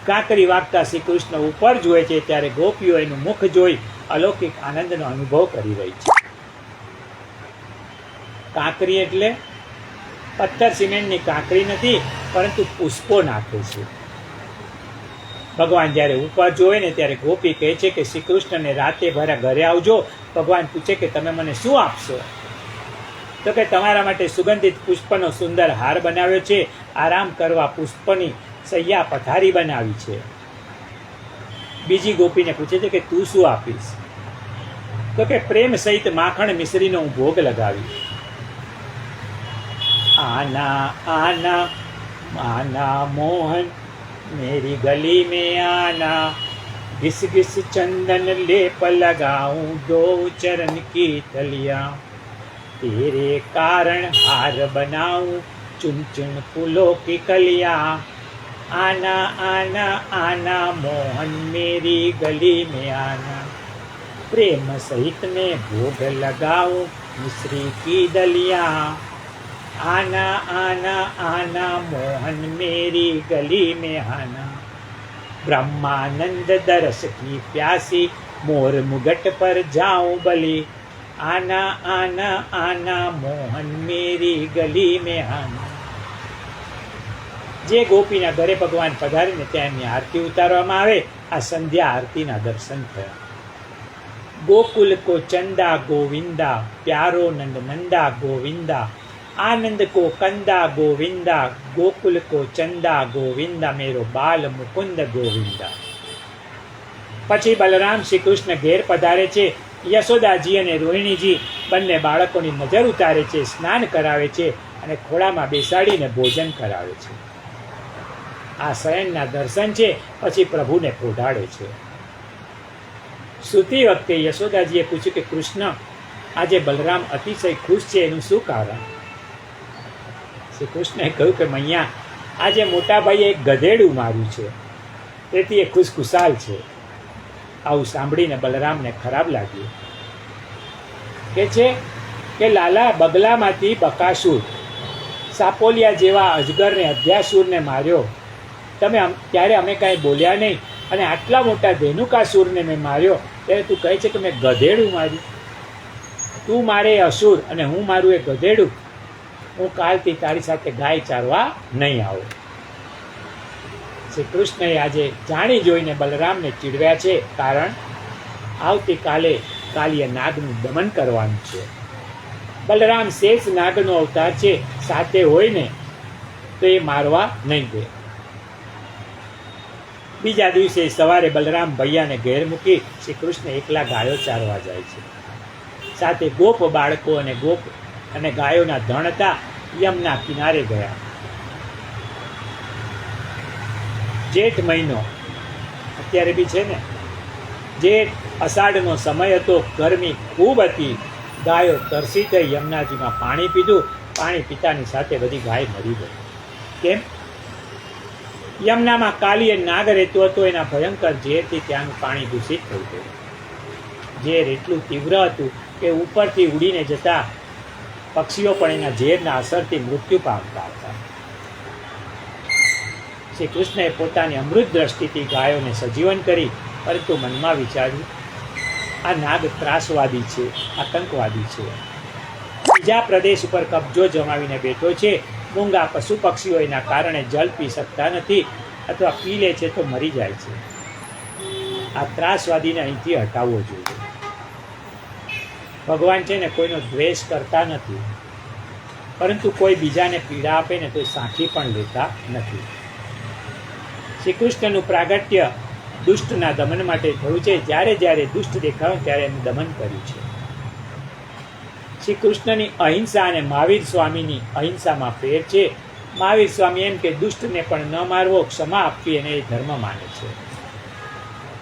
કાંકરી વાગતા શ્રી કૃષ્ણ ઉપર જુએ છે, ત્યારે ગોપીઓ એનું મુખ જોઈ અલૌકિક આનંદનો અનુભવ કરી રહી છે. કાંકરી એટલે પથ્થર સિમેન્ટની કાંકરી નથી, પરંતુ પુષ્પો નાખે છે. ભગવાન જ્યારે ઉપર જોવે ને ત્યારે ગોપી કહે છે કે શ્રી કૃષ્ણને રાતે ભરા ઘરે આવજો. ભગવાન પૂછે કે તમે મને શું આપશો? તો કે તમારા માટે સુગંધિત પુષ્પનો સુંદર હાર બનાવ્યો છે, આરામ કરવા પુષ્પની સૈયા પથારી બનાવી છે. બીજી ગોપીને પૂછે છે કે તું શું આપીશ? તો કે પ્રેમ સહિત માખણ મિશ્રીનો હું ભોગ લગાવી. આના આના આના મોહન मेरी गली में आना, घिस घिस चंदन लेप लगाऊं दो चरण की तलिया, तेरे कारण हार बनाऊं चुन चुन फूलों की कलिया, आना आना आना मोहन मेरी गली में आना, प्रेम सहित में भोग लगाऊं मिश्री की दलिया, आना आना आना मोहन मेरी गली में आना, ब्रह्मानंद दरस की प्यासी मोर मुगट पर जाऊं बली, आना आना आना मोहन मेरी गली में आना. જે ગોપીના ઘરે ભગવાન પધારીને ત્યાં એમની આરતી ઉતારવામાં આવે, આ સંધ્યા આરતીના દર્શન થયા. ગોકુલ કો ચંદા ગોવિંદા, પ્યારો નંદ નંદા ગોવિંદા, आनंद को कंदा गोविंदा, गोकुल को चंदा गोविंदा, मेरो बाल मुकुंद गोविंदा. પછી બલરામ શ્રી કૃષ્ણ ઘેર પધારે છે. યશોદાજી અને રોહિણીજી બંને બાળકોની નજર ઉતારે છે, સ્નાન કરાવે છે અને ખોળામાં બેસાડીને ભોજન કરાવે છે. આ શયનના દર્શન છે. પછી પ્રભુને પોઢાડે છે. સૂતી વખતે યશોદાજીએ પૂછ્યું કે કૃષ્ણ, આજે બલરામ અતિશય ખુશ છે, એનું શું કારણ? શ્રી કૃષ્ણએ કહ્યું કે મૈયા, આજે મોટા ભાઈએ એક ગધેડું માર્યું છે, તેથી એ ખુશખુશાલ છે. આવું સાંભળીને બલરામને ખરાબ લાગ્યું. કે છે કે લાલા, બગલામાંથી બકાસુર, સાપોલિયા જેવા અજગરને અધ્યાસુરને માર્યો, તમે ત્યારે અમે કાંઈ બોલ્યા નહીં, અને આટલા મોટા ધેનુકાસુરને મેં માર્યો, ત્યારે તું કહે છે કે મેં ગધેડું માર્યું? તું મારે અસુર અને હું મારું એ ગધેડું? હું કાલથી તારી સાથે ગાય ચારવા નહીં આવું. શ્રી કૃષ્ણએ આજે જાણી જોઈને બલરામને ચીડવ્યા છે, કારણ આવતીકાલે કાલિય નાગનું દમન કરવાનું છે. બલરામ શેષ નાગનો અવતાર છે, સાથે હોય ને તો એ મારવા નહીં દે. બીજા દિવસે સવારે બલરામ ભૈયાને ઘેર મૂકી શ્રી કૃષ્ણ એકલા ગાયો ચારવા જાય છે. સાથે ગોપ બાળકો અને ગાયોના ધણ હતા. યમના કિનારે ગયા. જેઠ મહિનો અત્યારે બી છે ને, જેઠ અષાઢનો સમય હતો. ગરમી ખૂબ હતી. ગાયો તરસી થઈ યમુનાજીમાં પાણી પીધું. પાણી પીતાની સાથે બધી ગાય મરી ગઈ. કેમ? યમુનામાં કાલિય નાગ રહેતો હતો. એના ભયંકર ઝેરથી ત્યાંનું પાણી દૂષિત થઈ ગયું. ઝેર એટલું તીવ્ર હતું કે ઉપરથી ઉડીને જતા પક્ષીઓ પણ એના ઝેરના અસરથી મૃત્યુ પામતા હતા. શ્રી કૃષ્ણએ પોતાની અમૃત દ્રષ્ટિથી ગાયોને સજીવન કરી, પરંતુ મનમાં વિચાર્યું, આ નાગ ત્રાસવાદી છે, આતંકવાદી છે. બીજા પ્રદેશ ઉપર કબજો જમાવીને બેઠો છે. મૂંગા પશુ પક્ષીઓ એના કારણે જલ પી શકતા નથી, અથવા પી લે છે તો મરી જાય છે. આ ત્રાસવાદીને અહીંથી હટાવવો જોઈએ. ભગવાન છે ને કોઈનો દ્વેષ કરતા નથી, પરંતુ કોઈ બીજાને પીડા આપે ને તો સાંખી પણ લેતા નથી. શ્રી કૃષ્ણનું પ્રાગટ્ય દુષ્ટના દમન માટે થયું છે. જ્યારે જ્યારે દુષ્ટ દેખાયું ત્યારે એનું દમન કર્યું છે. શ્રી કૃષ્ણની અહિંસા અને મહાવીર સ્વામીની અહિંસામાં ફેર છે. મહાવીર સ્વામી એમ કે દુષ્ટને પણ ન મારવો, ક્ષમા આપવી, એને એ ધર્મ માને છે.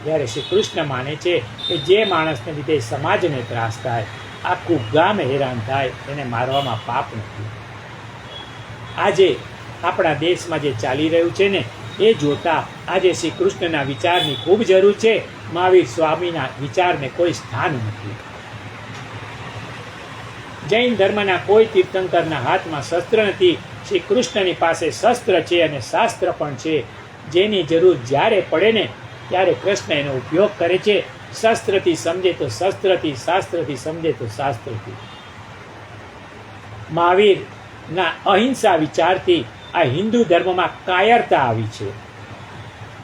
જ્યારે શ્રી કૃષ્ણ માને છે કે જે માણસને લીધે સમાજને ત્રાસ થાય, આખું ગામ હેરાન થાય, એને મારવામાં પાપ નથી. આજે આપણા દેશમાં જે ચાલી રહ્યું છે ને, એ જોતા આજે શ્રી કૃષ્ણના વિચારની ખૂબ જરૂર છે. મહાવીર સ્વામીના વિચારને કોઈ સ્થાન નથી. જૈન ધર્મના કોઈ તીર્થંકરના હાથમાં શસ્ત્ર નથી. શ્રી કૃષ્ણની પાસે શસ્ત્ર છે અને શાસ્ત્ર પણ છે. જેની જરૂર જ્યારે પડે ને ત્યારે કૃષ્ણ એનો ઉપયોગ કરે છે. શસ્ત્રથી સમજે તો શસ્ત્રથી, શાસ્ત્રથી સમજે તો શાસ્ત્રથી. મહાવીરના અહિંસા વિચારથી આ હિન્દુ ધર્મમાં કાયરતા આવી છે.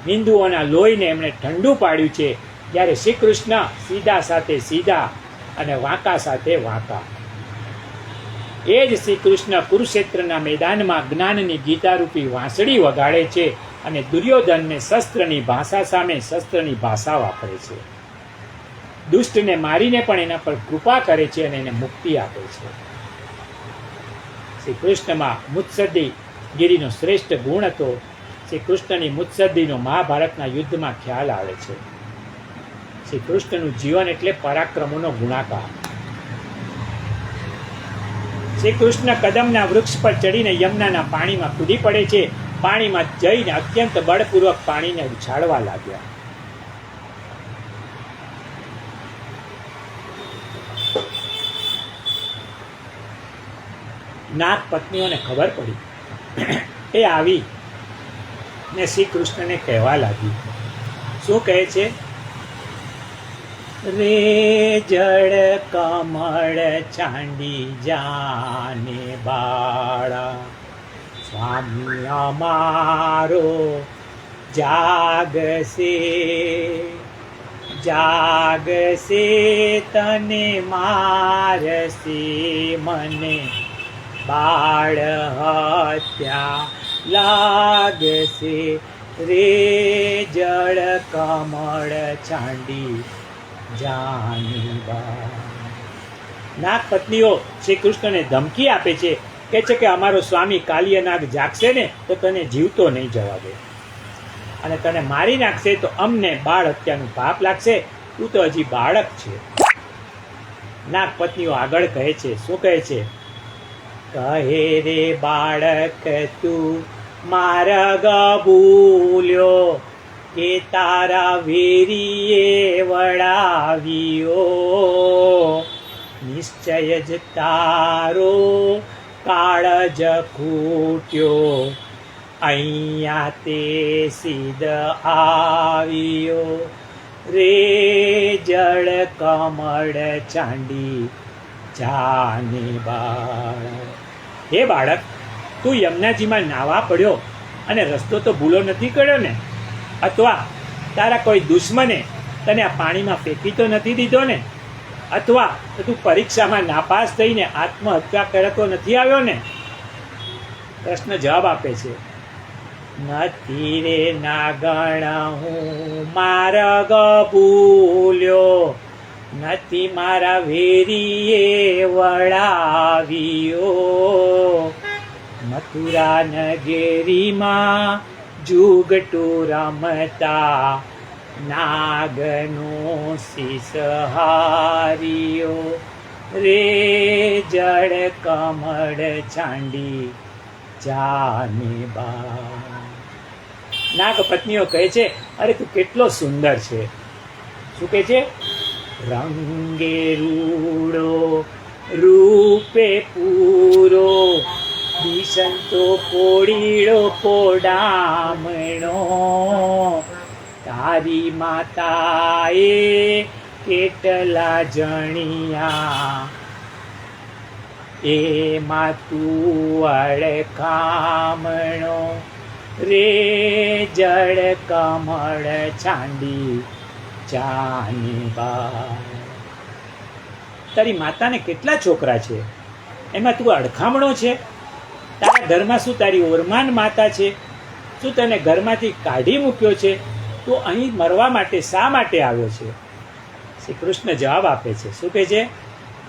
હિન્દુઓના લોહીને એમણે ઠંડુ પાડ્યું છે, જ્યારે શ્રી કૃષ્ણ સીધા સાથે સીધા અને વાંકા સાથે વાંકા. એ જ શ્રી કૃષ્ણ કુરુક્ષેત્રના મેદાનમાં જ્ઞાનની ગીતારૂપી વાંસળી વગાડે છે અને દુર્યોધનને શસ્ત્રની ભાષા સામે શસ્ત્રની ભાષા વાપરે છે. દુષ્ટને મારીને પણ એના પર કૃપા કરે છે અને એને મુક્તિ આપે છે. શ્રી કૃષ્ણમાં મુત્સદ્દી ગીરીનો શ્રેષ્ઠ ગુણ હતો. શ્રી કૃષ્ણની મુત્સદ્દીનો મહાભારતના યુદ્ધમાં ખ્યાલ આવે છે. શ્રી કૃષ્ણનું જીવન એટલે પરાક્રમોનો ગુણાકાર. શ્રી કૃષ્ણ કદમના વૃક્ષ પર ચડીને યમુનાના પાણીમાં કૂદી પડે છે. પાણીમાં જઈને અત્યંત બળપૂર્વક પાણીને ઉછાળવા લાગ્યા. નાગ પત્નીઓને ખબર પડી. એ આવી ને શ્રી કૃષ્ણને કહેવા લાગી. શું કહે છે? રે જળ કમળ ચાંડી જાને બાળા, સ્વામી અમારો જાગશે, જાગશે તને મારશે મને, બાળ હત્યા લાગશે. રે જળ કમળ ચાંડી જાની બા. નાગ પત્નીઓ શ્રી કૃષ્ણને ધમકી આપે છે. કહે છે કે અમારો સ્વામી કાલિય નાગ જાગશે ને તો તને જીવતો નહીં જવા દે, અને તને મારી નાખશે તો અમને બાળ હત્યાનું પાપ લાગશે. તું તો હજી બાળક છે. નાગ પત્નીઓ આગળ કહે છે. શું કહે છે? કહે રે બાળક તું માર્ગ ભૂલ્યો, કે તારા વેરીએ વળાવ્યો, નિશ્ચય જ તારો કાળજ ખૂટ્યો, અહીંયા તે સિદ્ધ આવ્યો. રે જળ કમળ ચાંડી જાને બાળ. હે બાળક, તું યમુનાજીમાં નાવા પડ્યો અને રસ્તો તો ભૂલો નથી કર્યો ને? અથવા તારા કોઈ દુશ્મને તને આ પાણીમાં ફેંકી તો નથી દીધો ને? અથવા તો તું પરીક્ષામાં નાપાસ થઈને આત્મહત્યા કરતો નથી આવ્યો ને? કૃષ્ણ જવાબ આપે છે, નથી રે નાગણ હું માર્ગ ભૂલ્યો, નથી મારા વેરીએ વળાવ્યો, મથુરા નગરીમાં જુગટુ રમતા નાગનો શીશ હાર્યો. રે જળ કમળ ચાંડી જાને બા. નાગ પત્નીઓ કહે છે, અરે તું કેટલો સુંદર છે. શું કહે છે? રંગે રૂડો રૂપે પૂરો, દિશંતો પોડીડો પોડામણો, તારી માતાએ કેટલા જણિયા, એમાં તું અડકામણો. રે જળ કમળ ચાંડી જાને બા. તારી માતાને કેટલા છોકરા છે, એમાં તું અડખામણો છે? તારા ઘરમાં શું તારી ઓરમાન માતા છે? શું તને ઘરમાંથી કાઢી મૂક્યો છે? તું અહીં મરવા માટે શા માટે આવ્યો છે? શ્રી કૃષ્ણ જવાબ આપે છે. શું કહે છે?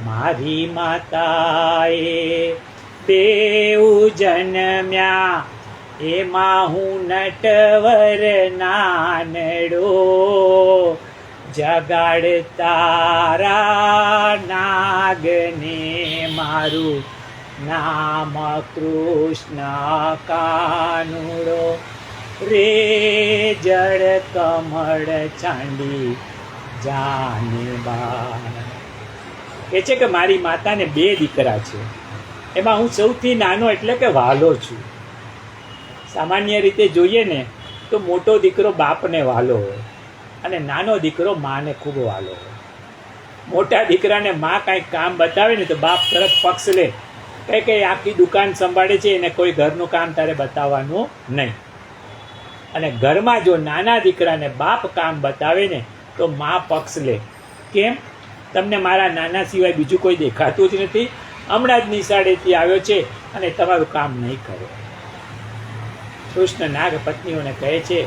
મારી માતાએ બેઉ જન્મ્યા, એમાં હું નટવર નાનડો, જગાડ તારા નાગને મારું નામ કૃષ્ણ કાનુડો. રે જળ કમળ છાંડી જાને બાળ. એ છે કે મારી માતાને 2 દીકરા છે, એમાં હું સૌથી નાનો એટલે કે વાલો છું. સામાન્ય રીતે જોઈએ ને તો મોટો દીકરો બાપને વાલો હોય અને નાનો દીકરો માને ખૂબ વાલો હોય. મોટા દીકરાને માં કાંઈક કામ બતાવે ને તો બાપ તરત પક્ષ લે, કે આખી દુકાન સંભાળે છે, એને કોઈ ઘરનું કામ તારે બતાવવાનું નહીં. અને ઘરમાં જો નાના દીકરાને બાપ કામ બતાવે ને તો માં પક્ષ લે. કેમ? તમને મારા નાના સિવાય બીજું કોઈ દેખાતું જ નથી, હમણાં જ નિશાળેથી આવ્યો છે અને તમારું કામ નહીં કરે. કૃષ્ણ નાગ પત્નીઓને કહે છે,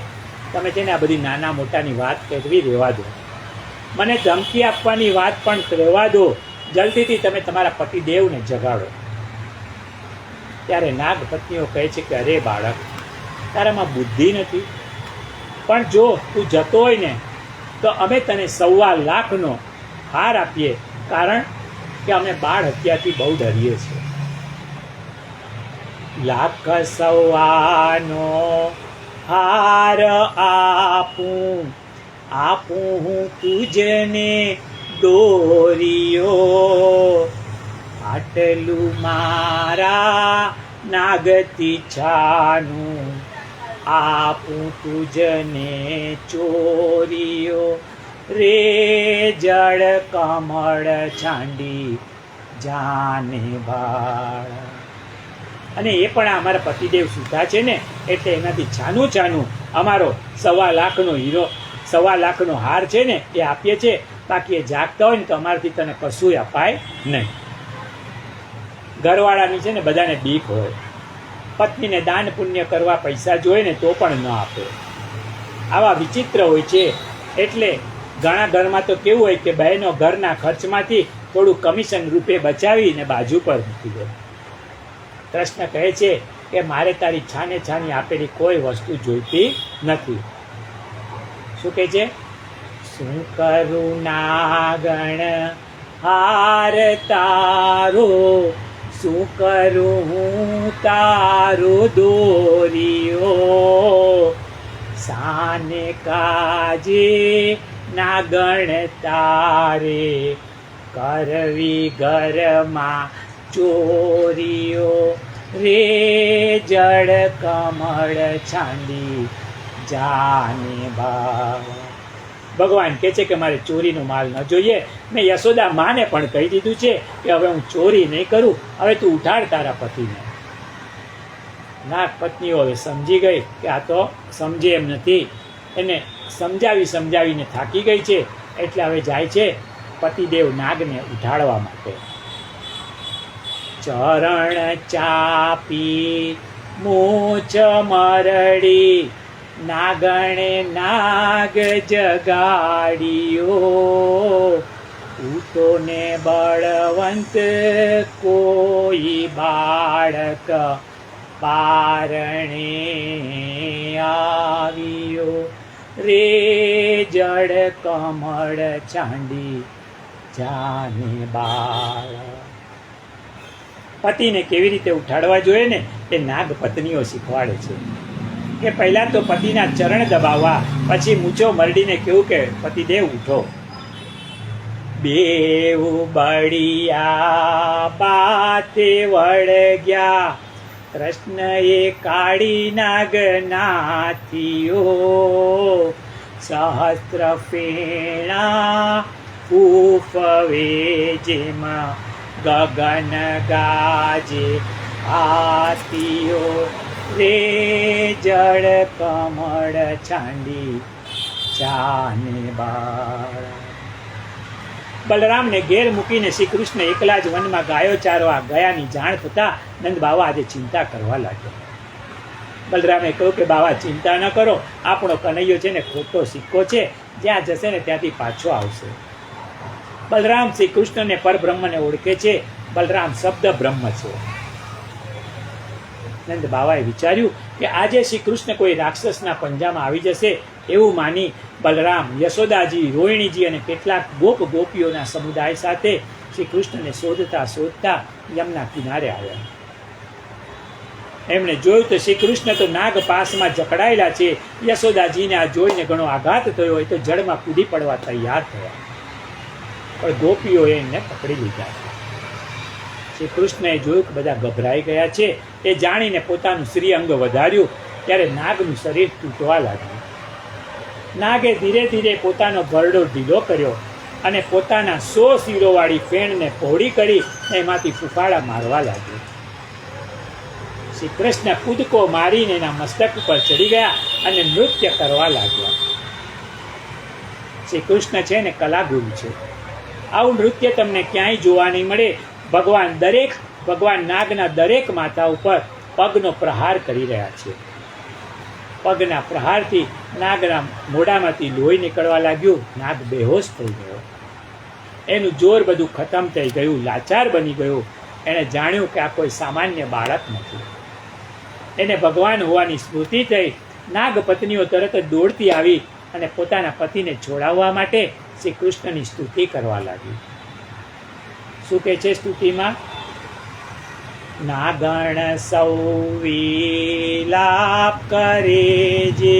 તમે છે ને આ બધી નાના મોટાની વાત કરવી રહેવા દો, મને ધમકી આપવાની વાત પણ રહેવા દો, જલ્દીથી તમે તમારા પતિદેવને જગાડો. ત્યારે નાગ પત્નીઓ કહે છે કે અરે બાળક, તારામાં બુદ્ધિ નથી, પણ જો તું જતો હોય ને તો અમે તને 1.25 લાખનો હાર આપીએ, કારણ કે અમે બાળ હત્યાથી બહુ ડરીએ છીએ. 1.25 લાખનો હાર આપું હું તુજને દોરીઓ, આટલું મારા નાગતી છાનું આપું તુજને ચોરીઓ, રે જળ કમળ છાંડી જાને બાળ. અને એ પણ અમારા પતિદેવ સુતા છે ને એટલે એનાથી છાનું છાનું અમારો 1.25 લાખનો હીરો 1.25 લાખનો હાર છે ને એ આપીએ છીએ. બાકી એ જાગતા હોય ને તો અમારાથી તને કશું અપાય નહીં. ઘરવાળાની છે ને બધાને બીક હોય, પત્નીને દાન પુણ્ય કરવા પૈસા જોઈએ ને તો પણ ન આપે. આવા વિચિત્ર હોય છે. એટલે ઘણા ઘરમાં તો કેવું હોય કે બહેનો ઘરના ખર્ચમાંથી થોડું કમિશન રૂપે બચાવીને બાજુ પર મૂકી દે. કૃષ્ણ કહે છે કે મારે તારી છાને છાની આપેલી કોઈ વસ્તુ જોઈતી નથી. શું કહે છે? શું કરું નાગણ હાર તારો, શું કરું હું તારો દોરીઓ, સાને કાજે નાગણ તારે કરવી ઘરમાં ચોરીઓ, રે જળ કમળ છાંડી જાને બાળ. ભગવાન કહે છે કે મારે ચોરીનો માલ ન જોઈએ. મેં યશોદા માને પણ કહી દીધું છે કે હવે હું ચોરી નહીં કરું, હવે તું ઉઠાડ તારા પતિને. નાગ પત્નીઓ હવે સમજી ગઈ કે આ તો સમજે એમ નથી, એને સમજાવીને થાકી ગઈ છે, એટલે હવે જાય છે પતિદેવ નાગને ઉઠાડવા માટે. ચરણ ચાપી મૂછ મરડી નાગણે નાગ જગાડ્યો, ઉઠો ને બળવંત કોઈ બાળક પારણે આવ્યો, રે જળ કમળ છાંડી જાને બાળ. પતિને કેવી રીતે ઉઠાડવા જોઈએ ને એ નાગ પત્નીઓ શીખવાડે છે કે પહેલાં તો પતિના ચરણ દબાવવા, પછી મૂછો મરડીને કેવું કે પતિદેવ ઉઠો. બેવ બળિયા બાતે વળગ્યા, કૃષ્ણએ કાળી નાગનાથીઓ, સહસ્ત્ર ફેણા ફૂફવે જેમાં ગગન ગાજે હાથીઓ, રે જળ કમળ છાંડી જાને બાળ. બલરામને ઘેર મૂકીને શ્રી કૃષ્ણ એકલા જ વનમાં ગાયો ચારવા ગયાની જાણ થતાં નંદ બાવા આજે ચિંતા કરવા લાગ્યા. બલરામે કહ્યું કે બાવા ચિંતા ન કરો, આપણો કનૈયો છે ને ખોટો સિક્કો છે, જ્યાં જશે ને ત્યાંથી પાછો આવશે. બલરામ શ્રી કૃષ્ણને પરબ્રહ્મને ઓળખે છે. બલરામ શબ્દ બ્રહ્મ છે. નંદ બાવાએ વિચાર્યું કે આજે શ્રી કૃષ્ણ કોઈ રાક્ષસના પંજામાં આવી જશે એવું માની બલરામ, યશોદાજી, રોહિણીજી અને કેટલાક ગોપીઓના સમુદાય સાથે શ્રી કૃષ્ણને શોધતા યમુના કિનારે આવ્યા. એમણે જોયું તો શ્રી કૃષ્ણ તો નાગ પાસમાં જકડાયેલા છે. યશોદાજીને આ જોઈને ઘણો આઘાત થયો હોય તો જળમાં કૂદી પડવા તૈયાર થયા, પણ ગોપીઓ એમને પકડી લીધા. શ્રી કૃષ્ણએ જોયું કે બધા ગભરાઈ ગયા છે. એ જાણીને પોતાનું શ્રીઅંગ વધાર્યું ત્યારે નાગનું શરીર તૂટવા લાગ્યું. નાગે ધીરે ધીરે પોતાનો ભરડો ઢીલો કર્યો અને પોતાના 100 શિરોવાળી ફેણને પહોળી કરી એમાંથી ફૂફાડા મારવા લાગ્યો. શ્રી કૃષ્ણ કૂદકો મારીને એના મસ્તક ઉપર ચડી ગયા અને નૃત્ય કરવા લાગ્યા. શ્રી કૃષ્ણ છે ને કલાગુરુ છે. આવું નૃત્ય તમને ક્યાંય જોવા નહીં મળે. ભગવાન નાગના દરેક માથા ઉપર પગનો પ્રહાર કરી રહ્યા છે. પગના પ્રહારથી નાગના મોઢામાંથી લોહી નીકળવા લાગ્યું. નાગ બેહોશ થઈ ગયો. એનું જોર બધું ખતમ થઈ ગયું, લાચાર બની ગયું. એણે જાણ્યું કે આ કોઈ સામાન્ય બાળક નથી. એને ભગવાન હોવાની સ્મૃતિ થઈ. નાગ પત્નીઓ તરત જ દોડતી આવી અને પોતાના પતિને છોડાવવા માટે શ્રી કૃષ્ણની સ્તુતિ કરવા લાગી. શું કહે છે સ્તુતિમાં? નાગણ સૌ વિલાપ કરે જે,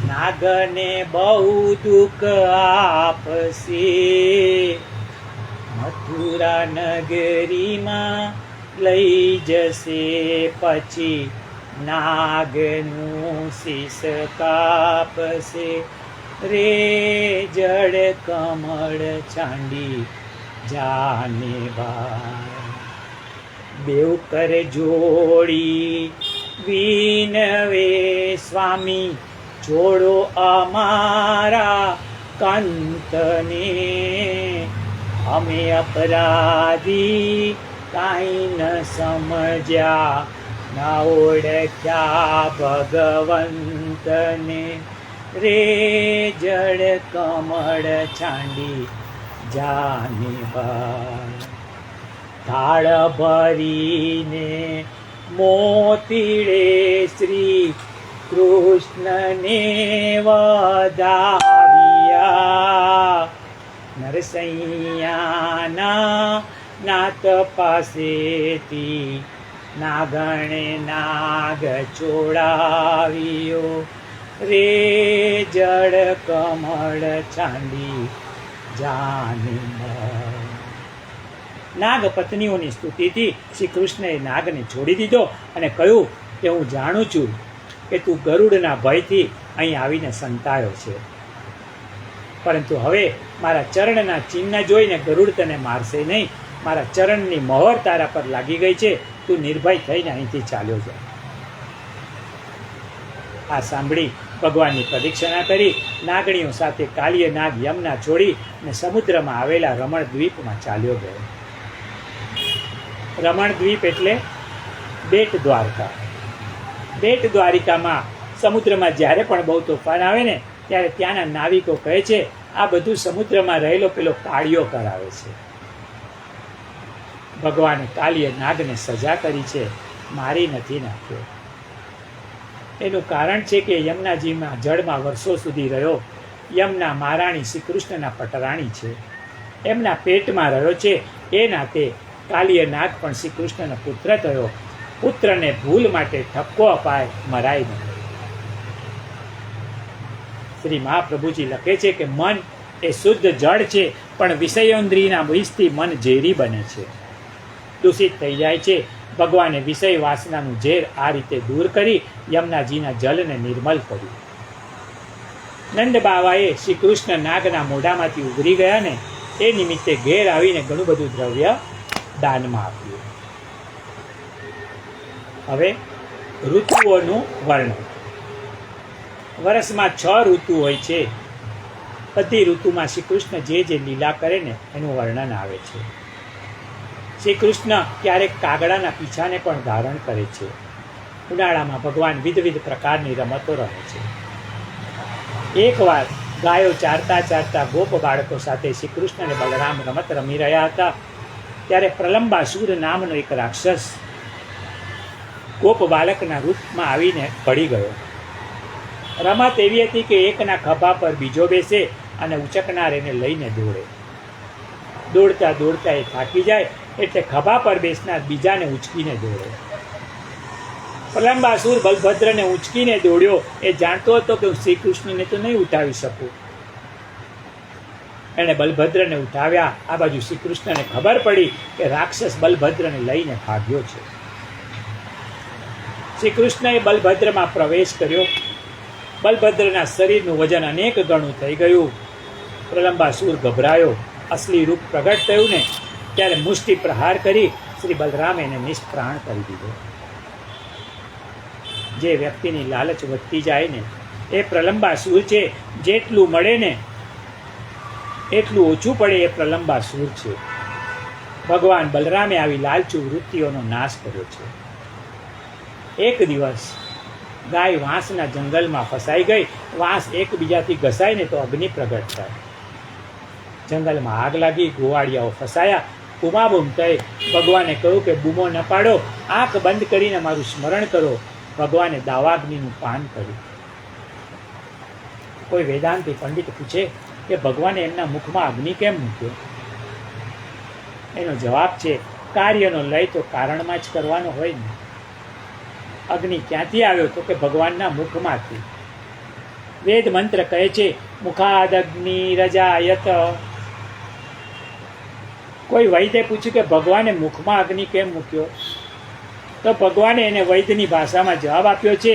નાગને બહુ દુઃખ આપશે. મથુરા નગરીમાં લઈ જશે પછી નાગનું શીશ કાપશે. રે જળ કમળ ચાંડી જાને બાર, બેઉ કર જોડી વિનવે સ્વામી, જોડો અમારા કંતને. અમે અપરાધી કાંઈ ન સમજ્યા, ન ઓળખ્યા ભગવંતને. રે જળ કમળ છાંડી જાને બાર, થાળ ભરીને મોતીડે શ્રી કૃષ્ણને વધાવ્યા. નરસૈયાના નાથ પાસેથી નાગણે નાગ છોડાવ્યો. રે જળ કમળ છાંડી જાને બાર. નાગ પત્નીઓની સ્તુતિથી શ્રી કૃષ્ણએ નાગને છોડી દીધો અને કહ્યું કે હું જાણું છું કે તું ગરુડના ભયથી અહીં આવીને સંતાયો છે, પરંતુ હવે મારા ચરણના ચિહ્ન જોઈને ગરુડ તને મારશે નહીં. મારા ચરણની મહોર તારા પર લાગી ગઈ છે. તું નિર્ભય થઈને અહીંથી ચાલ્યો જા. આ સાંભળી ભગવાનની પ્રદક્ષિણા કરી નાગણીઓ સાથે કાલિય નાગ યમના છોડી અને સમુદ્રમાં આવેલા રમણ દ્વીપમાં ચાલ્યો ગયો. રમણ દ્વીપ એટલે બેટ દ્વારકા. બેટ દ્વારિકામાં સમુદ્રમાં જ્યારે પણ બહુ તોફાન આવે ને ત્યારે ત્યાંના નાવિકો કહે છે આ બધું સમુદ્રમાં રહેલો પેલો કાળિયો કરાવે છે. ભગવાને કાલિય નાગને સજા કરી છે, મારી નથી નાખ્યો. એનું કારણ છે કે યમુનાજીમાં જળમાં વર્ષો સુધી રહ્યો. યમના મહારાણી શ્રી કૃષ્ણના પટરાણી છે, એમના પેટમાં રહ્યો છે. એ નાતે કાલિય નાગ પણ શ્રી કૃષ્ણનો પુત્ર થયો. પુત્રને ભૂલ માટે ઠપકો અપાય, મરાય નહીં. શ્રી મહાપ્રભુજી લખે છે કે મન એ શુદ્ધ જળ છે, પણ વિષયોન્દ્રિયના વિષથી મન ઝેરી બને છે, દૂષિત થઈ જાય છે. ભગવાને વિષય વાસનાનું ઝેર આ રીતે દૂર કરી યમુનાજીના જલને નિર્મલ કર્યું. નંદ બાવાએ શ્રી કૃષ્ણ નાગના મોઢામાંથી ઉભરી ગયા ને એ નિમિત્તે ઘેર આવીને ઘણું બધું દ્રવ્ય દાનમાં આપ્યું. હવે ઋતુઓનું વર્ણન. વર્ષમાં 6 ઋતુ હોય છે. બધી ઋતુમાં શ્રી કૃષ્ણ જે લીલા કરે ને એનું વર્ણન આવે છે. શ્રી કૃષ્ણ ક્યારેક કાગડાના પીછાને પણ ધારણ કરે છે. ઉનાળામાં ભગવાન વિવિધ પ્રકારની રમતો રમે છે. એકવાર ગાયો ચારતા ચારતા ગોપ બાળકો સાથે શ્રી કૃષ્ણ અને બલરામ રમત રમી રહ્યા હતા. ત્યારે પ્રલંબાસુર નામનો એક રાક્ષસ ગોપ બાળકના રૂપમાં આવીને પડી ગયો. રમત એવી હતી કે એકના ખભા પર બીજો બેસે અને ઉચકનાર એને લઈને દોડે. દોડતા દોડતા એ થાકી જાય એટલે ખભા પર બેસનાર બીજાને ઉચકીને દોડે. પ્રલંબાસુર બલભદ્રને ઊંચકીને દોડ્યો. એ જાણતો હતો કે હું શ્રી કૃષ્ણને તો નહીં ઉઠાવી શકું. એણે બલભદ્રને ઉઠાવ્યા. આ બાજુ શ્રી કૃષ્ણને ખબર પડી કે રાક્ષસ બલભદ્રને લઈને ભાગ્યો છે. શ્રી કૃષ્ણએ બલભદ્રમાં પ્રવેશ કર્યો. બલભદ્રના શરીરનું વજન અનેક ગણું થઈ ગયું. પ્રલંબાસુર ગભરાયો. અસલી રૂપ પ્રગટ થયું ને ત્યારે મુષ્ટિ પ્રહાર કરી શ્રી બલરામે એને નિષ્પ્રાણ કરી દીધો. જે વ્યક્તિની લાલચ વધતી જાય ને એ પ્રલંબાસુર છે. જેટલું મળે ને એટલું ઓછું પડે એ પ્રલંબાસુર છે. ભગવાન બલરામે આવી લાલચુ વૃત્તિઓનો નાશ કર્યો છે. એક દિવસ ગાય વાંસના જંગલમાં ફસાઈ ગઈ. વાંસ એકબીજાથી ઘસાય ને તો અગ્નિ પ્રગટ થાય. જંગલમાં આગ લાગી. ગોવાળિયાઓ ફસાયા. બૂમાબૂમ થઈ. ભગવાને કહ્યું કે બૂમો ન પાડો, આંખ બંધ કરીને મારું સ્મરણ કરો. ભગવાને દાવાગ્નિનું પાન કર્યું. કોઈ વેદાંતી પંડિત પૂછે કે ભગવાને એમના મુખમાં અગ્નિ કેમ મૂક્યો? એનો જવાબ છે કાર્યનો લય તો કારણમાં જ કરવાનો હોય ને. અગ્નિ ક્યાંથી આવ્યો? તો કે ભગવાનના મુખમાંથી. વેદ મંત્ર કહે છે મુખાદગ્નિ રજાયત. કોઈ વૈદ્ય પૂછ્યું કે ભગવાને મુખમાં અગ્નિ કેમ મૂક્યો? તો ભગવાને એને વૈદ્યની ભાષામાં જવાબ આપ્યો છે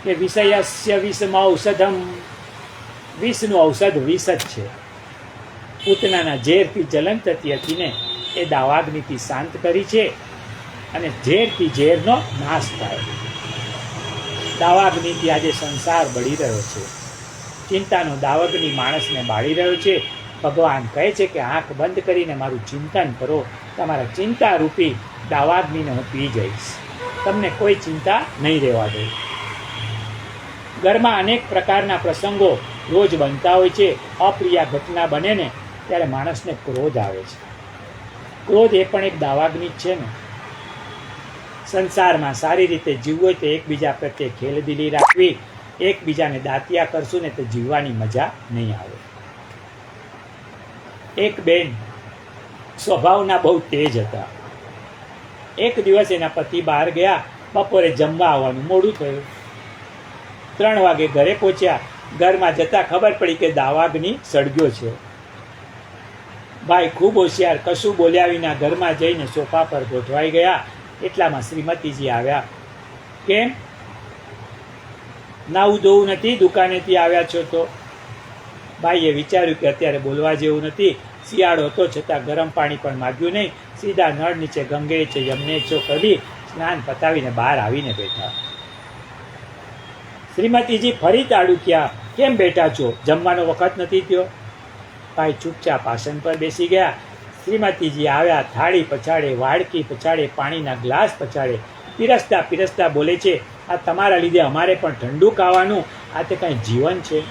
કે વિષયસ્ય વિષમ ઔષધમ. વિષનું ઔષધ વિષ જ છે. પૂતનાના ઝેરથી જલન થતી હતી ને એ દાવાગ્નિથી શાંત કરી છે અને ઝેરથી ઝેરનો નાશ થાય. દાવાગ્નિથી આજે સંસાર બળી રહ્યો છે. ચિંતાનો દાવાગ્નિ માણસને બાળી રહ્યો છે. ભગવાન કહે છે કે આંખ બંધ કરીને મારું ચિંતન કરો. તમારા ચિંતા રૂપી દાવાગ્નિને હું પી જઈશ. તમને કોઈ ચિંતા નહીં રહેવા દે. ઘરમાં અનેક પ્રકારના પ્રસંગો રોજ બનતા હોય છે. અપ્રિય ઘટના બને ને ત્યારે માણસને ક્રોધ આવે છે. ક્રોધ એ પણ એક દાવાગ્નિ જ છે ને. સંસારમાં સારી રીતે જીવવું હોય તો એકબીજા પ્રત્યે ખેલદિલી રાખવી. એકબીજાને દાતિયા કરશું ને તો જીવવાની મજા નહીં આવે. એક બેન સ્વભાવના બહુ તેજ હતા. એક દિવસ એના પતિ બહાર ગયા. બપોરે જમવા આવવાનું મોડું થયું. 3 વાગે ઘરે પહોંચ્યા. ઘરમાં જતાં ખબર પડી કે દાવાગ્નિ સળગ્યો છે. ભાઈ ખૂબ હોશિયાર, કશું બોલ્યા વિના ઘરમાં જઈને સોફા પર ગોઠવાઈ ગયા. એટલામાં શ્રીમતીજી આવ્યા. કેમ નાવું ધોવું નથી? દુકાનેથી આવ્યા છો તો? ભાઈએ વિચાર્યું કે અત્યારે બોલવા જેવું નથી. શિયાળો હતો છતાં ગરમ પાણી પણ માગ્યું નહીં. સીધા નળ નીચે ગંગે છે યમને છો કરી સ્નાન પતાવીને બહાર આવીને બેઠા. શ્રીમતીજી ફરી તાડુક્યા. કેમ બેઠા છો? જમવાનો વખત નથી થયો? ભાઈ ચૂપચાપ આસન પર બેસી ગયા. શ્રીમતીજી આવ્યા. થાળી પછાડે, વાડકી પછાડે, પાણીના ગ્લાસ પછાડે. પીરસતા પીરસતા બોલે છે આ તમારા લીધે અમારે પણ ઠંડુ ખાવાનું. આ તે કાંઈ જીવન છે?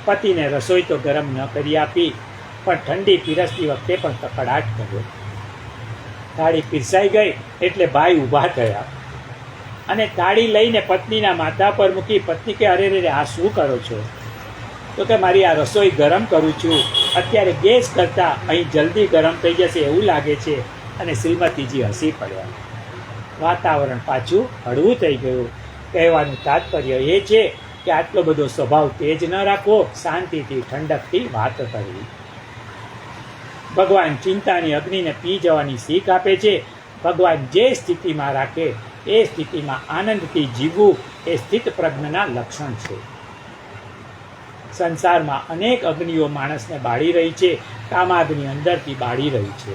પતિને રસોઈ તો ગરમ ન કરી આપી પણ ઠંડી પીરસતી વખતે પણ કકડાટ કર્યો. થાળી પીરસાઈ ગઈ એટલે ભાઈ ઊભા થયા અને થાળી લઈને પત્નીના માથા પર મૂકી. પત્ની કે અરે રે આ શું કરો છો? તો કે મારી આ રસોઈ ગરમ કરું છું. અત્યારે ગેસ કરતાં અહીં જલ્દી ગરમ થઈ જશે એવું લાગે છે. અને શ્રીમતીજી હસી પડ્યા. વાતાવરણ પાછું હળવું થઈ ગયું. કહેવાનું તાત્પર્ય એ છે કે આટલો બધો સ્વભાવ તેજ ન રાખવો. શાંતિથી ઠંડકથી વાત કરવી. ભગવાન ચિંતાની અગ્નિને પી જવાની શીખ આપે છે. ભગવાન જે સ્થિતિમાં રાખે એ સ્થિતિમાં આનંદથી જીવવું એ સ્થિત પ્રજ્ઞના લક્ષણ છે. સંસારમાં અનેક અગ્નિઓ માણસને બાળી રહી છે. કામાગ્નિ અંદરથી બાળી રહી છે.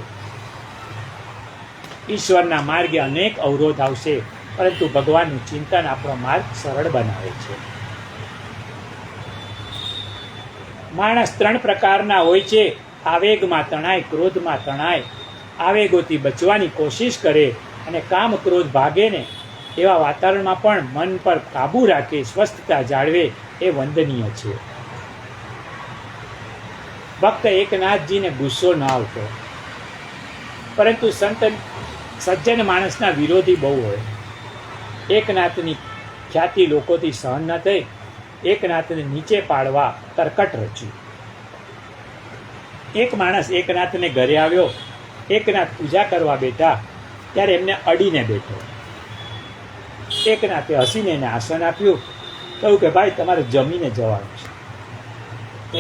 ઈશ્વરના માર્ગે અનેક અવરોધ આવશે પરંતુ ભગવાનનું ચિંતન આપણો માર્ગ સરળ બનાવે છે. માણસ 3 પ્રકારના હોય છે. આવેગમાં તણાય, ક્રોધમાં તણાય. આવેગોથી બચવાની કોશિશ કરે અને કામ ક્રોધ ભાગે ને એવા વાતાવરણમાં પણ મન પર કાબૂ રાખે, સ્વસ્થતા જાળવે એ વંદનીય છે. ભક્ત એકનાથજીને ગુસ્સો ન આવતો પરંતુ સજ્જન માણસના વિરોધી બહુ હોય. એકનાથની ખ્યાતિ લોકોથી સહન ન થઈ. એકનાથને નીચે પાડવા તરકટ રચ્યું. એક માણસ એકનાથને ઘરે આવ્યો. એકનાથ પૂજા કરવા બેઠા ત્યારે એમને અડીને બેઠો. એકનાથે હસીને એને આસન આપ્યું, કહ્યું કે ભાઈ તમારે જમીને જવાનું છે.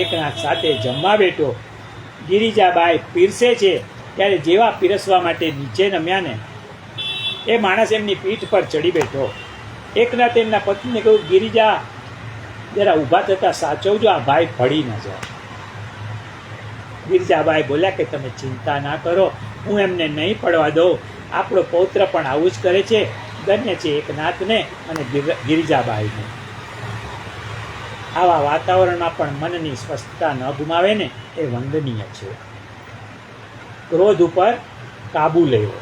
એકનાથ સાથે જમવા બેઠો. ગિરિજાબાઈ પીરસે છે ત્યારે જેવા પીરસવા માટે નીચે નમ્યા ને એ માણસ એમની પીઠ પર ચડી બેઠો. એકનાથ એમના પત્નીને કહ્યું, ગિરિજા જરા ઊભા થતા સાચવજો, આ ભાઈ પડી ન જાય. ગિરિજાબાઈ બોલ્યા કે તમે ચિંતા ના કરો, હું એમને નહીં પડવા દઉં. આપણો પૌત્ર પણ આવું જ કરે છે. ધન્ય છે એકનાથને અને ગિરિજાબાઈને. આવા વાતાવરણમાં પણ મનની સ્વસ્થતા ન ગુમાવે ને એ વંદનીય છે. ક્રોધ ઉપર કાબુ લેવો.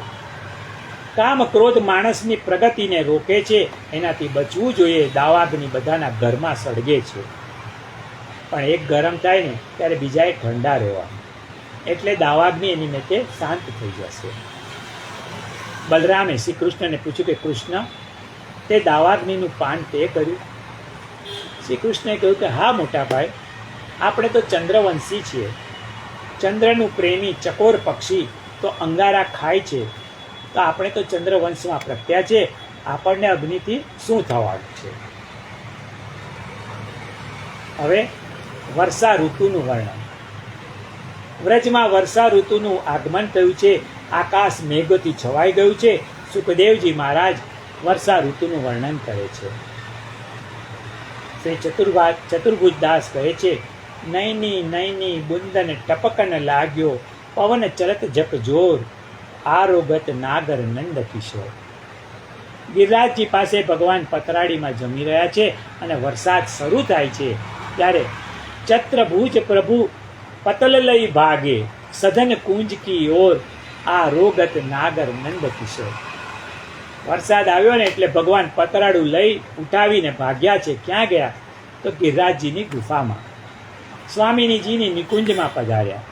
કામ ક્રોધ માણસની પ્રગતિને રોકે છે, એનાથી બચવું જોઈએ. દાવાગ્નિ બધાના ઘરમાં સળગે છે, પણ એક ગરમ થાય ને ત્યારે બીજાએ ઠંડા રહેવા, એટલે દાવાગ્નિ એની મેતે શાંત થઈ જશે. બલરામે શ્રી કૃષ્ણને પૂછ્યું કે કૃષ્ણ, તે દાવાગ્નિનું પાન તે કર્યું? શ્રી કૃષ્ણએ કહ્યું કે હા મોટા ભાઈ, આપણે તો ચંદ્રવંશી છીએ. ચંદ્રનું પ્રેમી ચકોર પક્ષી તો અંગારા ખાય છે, તો આપણે તો ચંદ્રવંશમાં પ્રત્યા છે. આપણને અગ્નિથી શું થવાનું છે? હવે વર્ષા ઋતુનું વર્ણન. વ્રજમાં વર્ષા ઋતુનું આગમન થયું છે. આકાશ મેઘોથી છવાઈ ગયું છે. સુખદેવજી મહારાજ વર્ષા ઋતુનું વર્ણન કરે છે. શ્રી ચતુર્ભુજદાસ કહે છે, નૈની નૈની બુંદન ટપકન લાગ્યો, પવન ચરત જક જોર, આરોગત નાગર નંદ કિશોર. ગિરિરાજજી પાસે ભગવાન પતરાડીમાં જમી રહ્યા છે અને વરસાદ શરૂ થાય છે ત્યારે ચત્રભુજ પ્રભુ પતલ લઈ ભાગે, સધન કુંજ કી ઓર, આ રોગત નાગર નંદ કિશોર. વરસાદ આવ્યો ને એટલે ભગવાન પતરાડું લઈ ઉઠાવીને ભાગ્યા છે. ક્યાં ગયા? તો ગિરિરાજજીની ગુફામાં, સ્વામિનીજીની નિકુંજમાં પધાર્યા.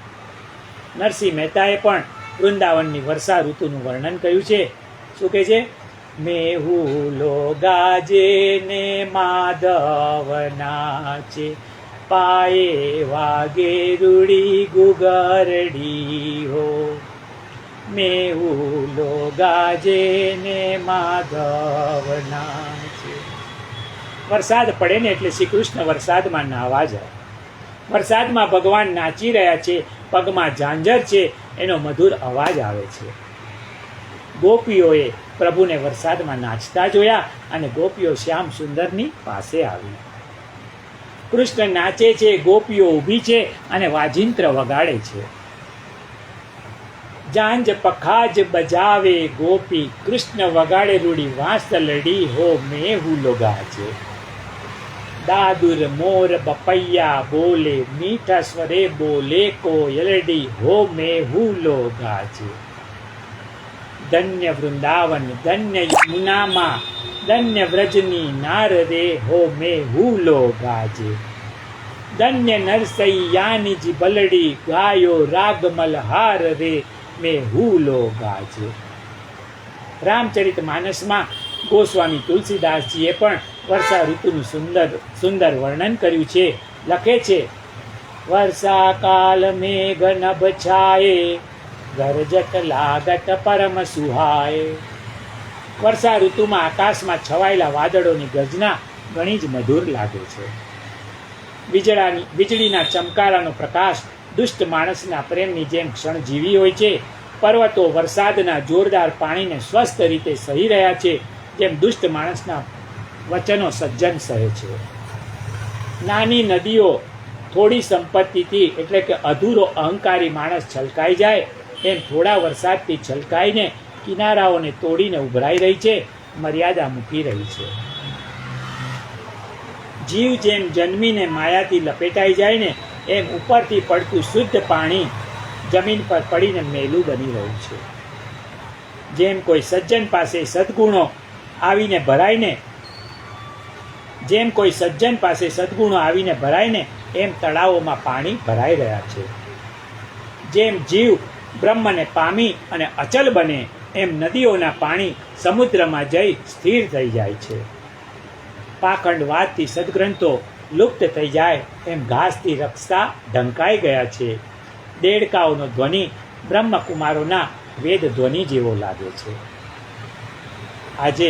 નરસિંહ મહેતાએ પણ વૃંદાવનની વર્ષા ઋતુનું વર્ણન કર્યું છે. શું કહે છે? મેહુલો ગાજે ને માધવ નાચે, પાયે વાગે રૂડી ગુગરડી હો. મેહુલો ગાજે ને માધવ નાચે. વરસાદ પડે ને એટલે શ્રી કૃષ્ણ વરસાદમાં નાહવા જાય. વરસાદમાં ભગવાન નાચી રહ્યા છે, પગમાં ઝાંઝર છે, એનો મધુર અવાજ આવે છે. ગોપીઓએ પ્રભુને વરસાદમાં નાચતા જોયા અને ગોપીઓ શ્યામ સુંદરની પાસે આવી. કૃષ્ણ નાચે છે, ગોપીઓ ઊભી છે અને વાજિંત્ર વગાડે છે. જાંજ પખાજ બજાવે ગોપી, કૃષ્ણ વગાડે રૂડી વાંસલડી હો મેહુલો ગાજે. દાદુર મોર બપૈયા બોલે, મીઠા સ્વરે બોલે કોયલડી હો મેહુલો ગાજે. ધન્ય વૃંદાવન, ધન્ય યમુનામાં, ધન્ય વ્રજની નાર રે હો મેહુલો ગાજે. ધન્ય નરસૈયાની જી બલડી, ગાયો રાગમલ હાર રે મેહુલો ગાજે. રામચરિત માનસમાં ગોસ્વામી તુલસીદાસજીએ પણ વર્ષા ઋતુનું સુંદર વર્ણન કર્યું છે. લખે છે, વર્ષા કાલ મેઘ નભ છાયે, ગરજત લાગત પરમ સુહાય. વર્ષા ઋતુમાં આકાશમાં છવાયેલા વાદળોની ગર્જના ઘણી જ મધુર લાગે છે. વીજળીના ચમકારાનો પ્રકાશ દુષ્ટ માણસના પ્રેમની જેમ ક્ષણજીવી હોય છે. પર્વતો વરસાદના જોરદાર પાણીને સ્વસ્થ રીતે સહી રહ્યા છે, જેમ દુષ્ટ માણસના વચનો સજ્જન સહે છે. નાની નદીઓ થોડી સંપત્તિથી એટલે કે અધૂરો અહંકારી માણસ છલકાઈ જાય, એમ થોડા વરસાદથી છલકાઈને કિનારાઓને તોડીને ઉભરાઈ રહી છે, મર્યાદા મૂકી રહી છે. જીવ જેમ જન્મીને માયાથી લપેટાઈ જાય ને એમ ઉપરથી પડતું શુદ્ધ પાણી જમીન પર પડીને મેલું બની રહ્યું છે. જેમ કોઈ સજ્જન પાસે સદગુણો આવીને ભરાઈને એમ તળાવોમાં પાણી ભરાઈ રહ્યા છે. જેમ જીવ બ્રહ્મને પામી અને અચલ બને એમ નદીઓના પાણી સમુદ્રમાં જઈ સ્થિર થઈ જાય છે. પાખંડવાદથી સદગ્રંથો લુપ્ત થઈ જાય એમ ઘાસથી રક્ષા ઢંકાઈ ગયા છે. દેડકાઓનો ધ્વનિ બ્રહ્મકુમારોના વેદ ધ્વનિ જેવો લાગે છે. આજે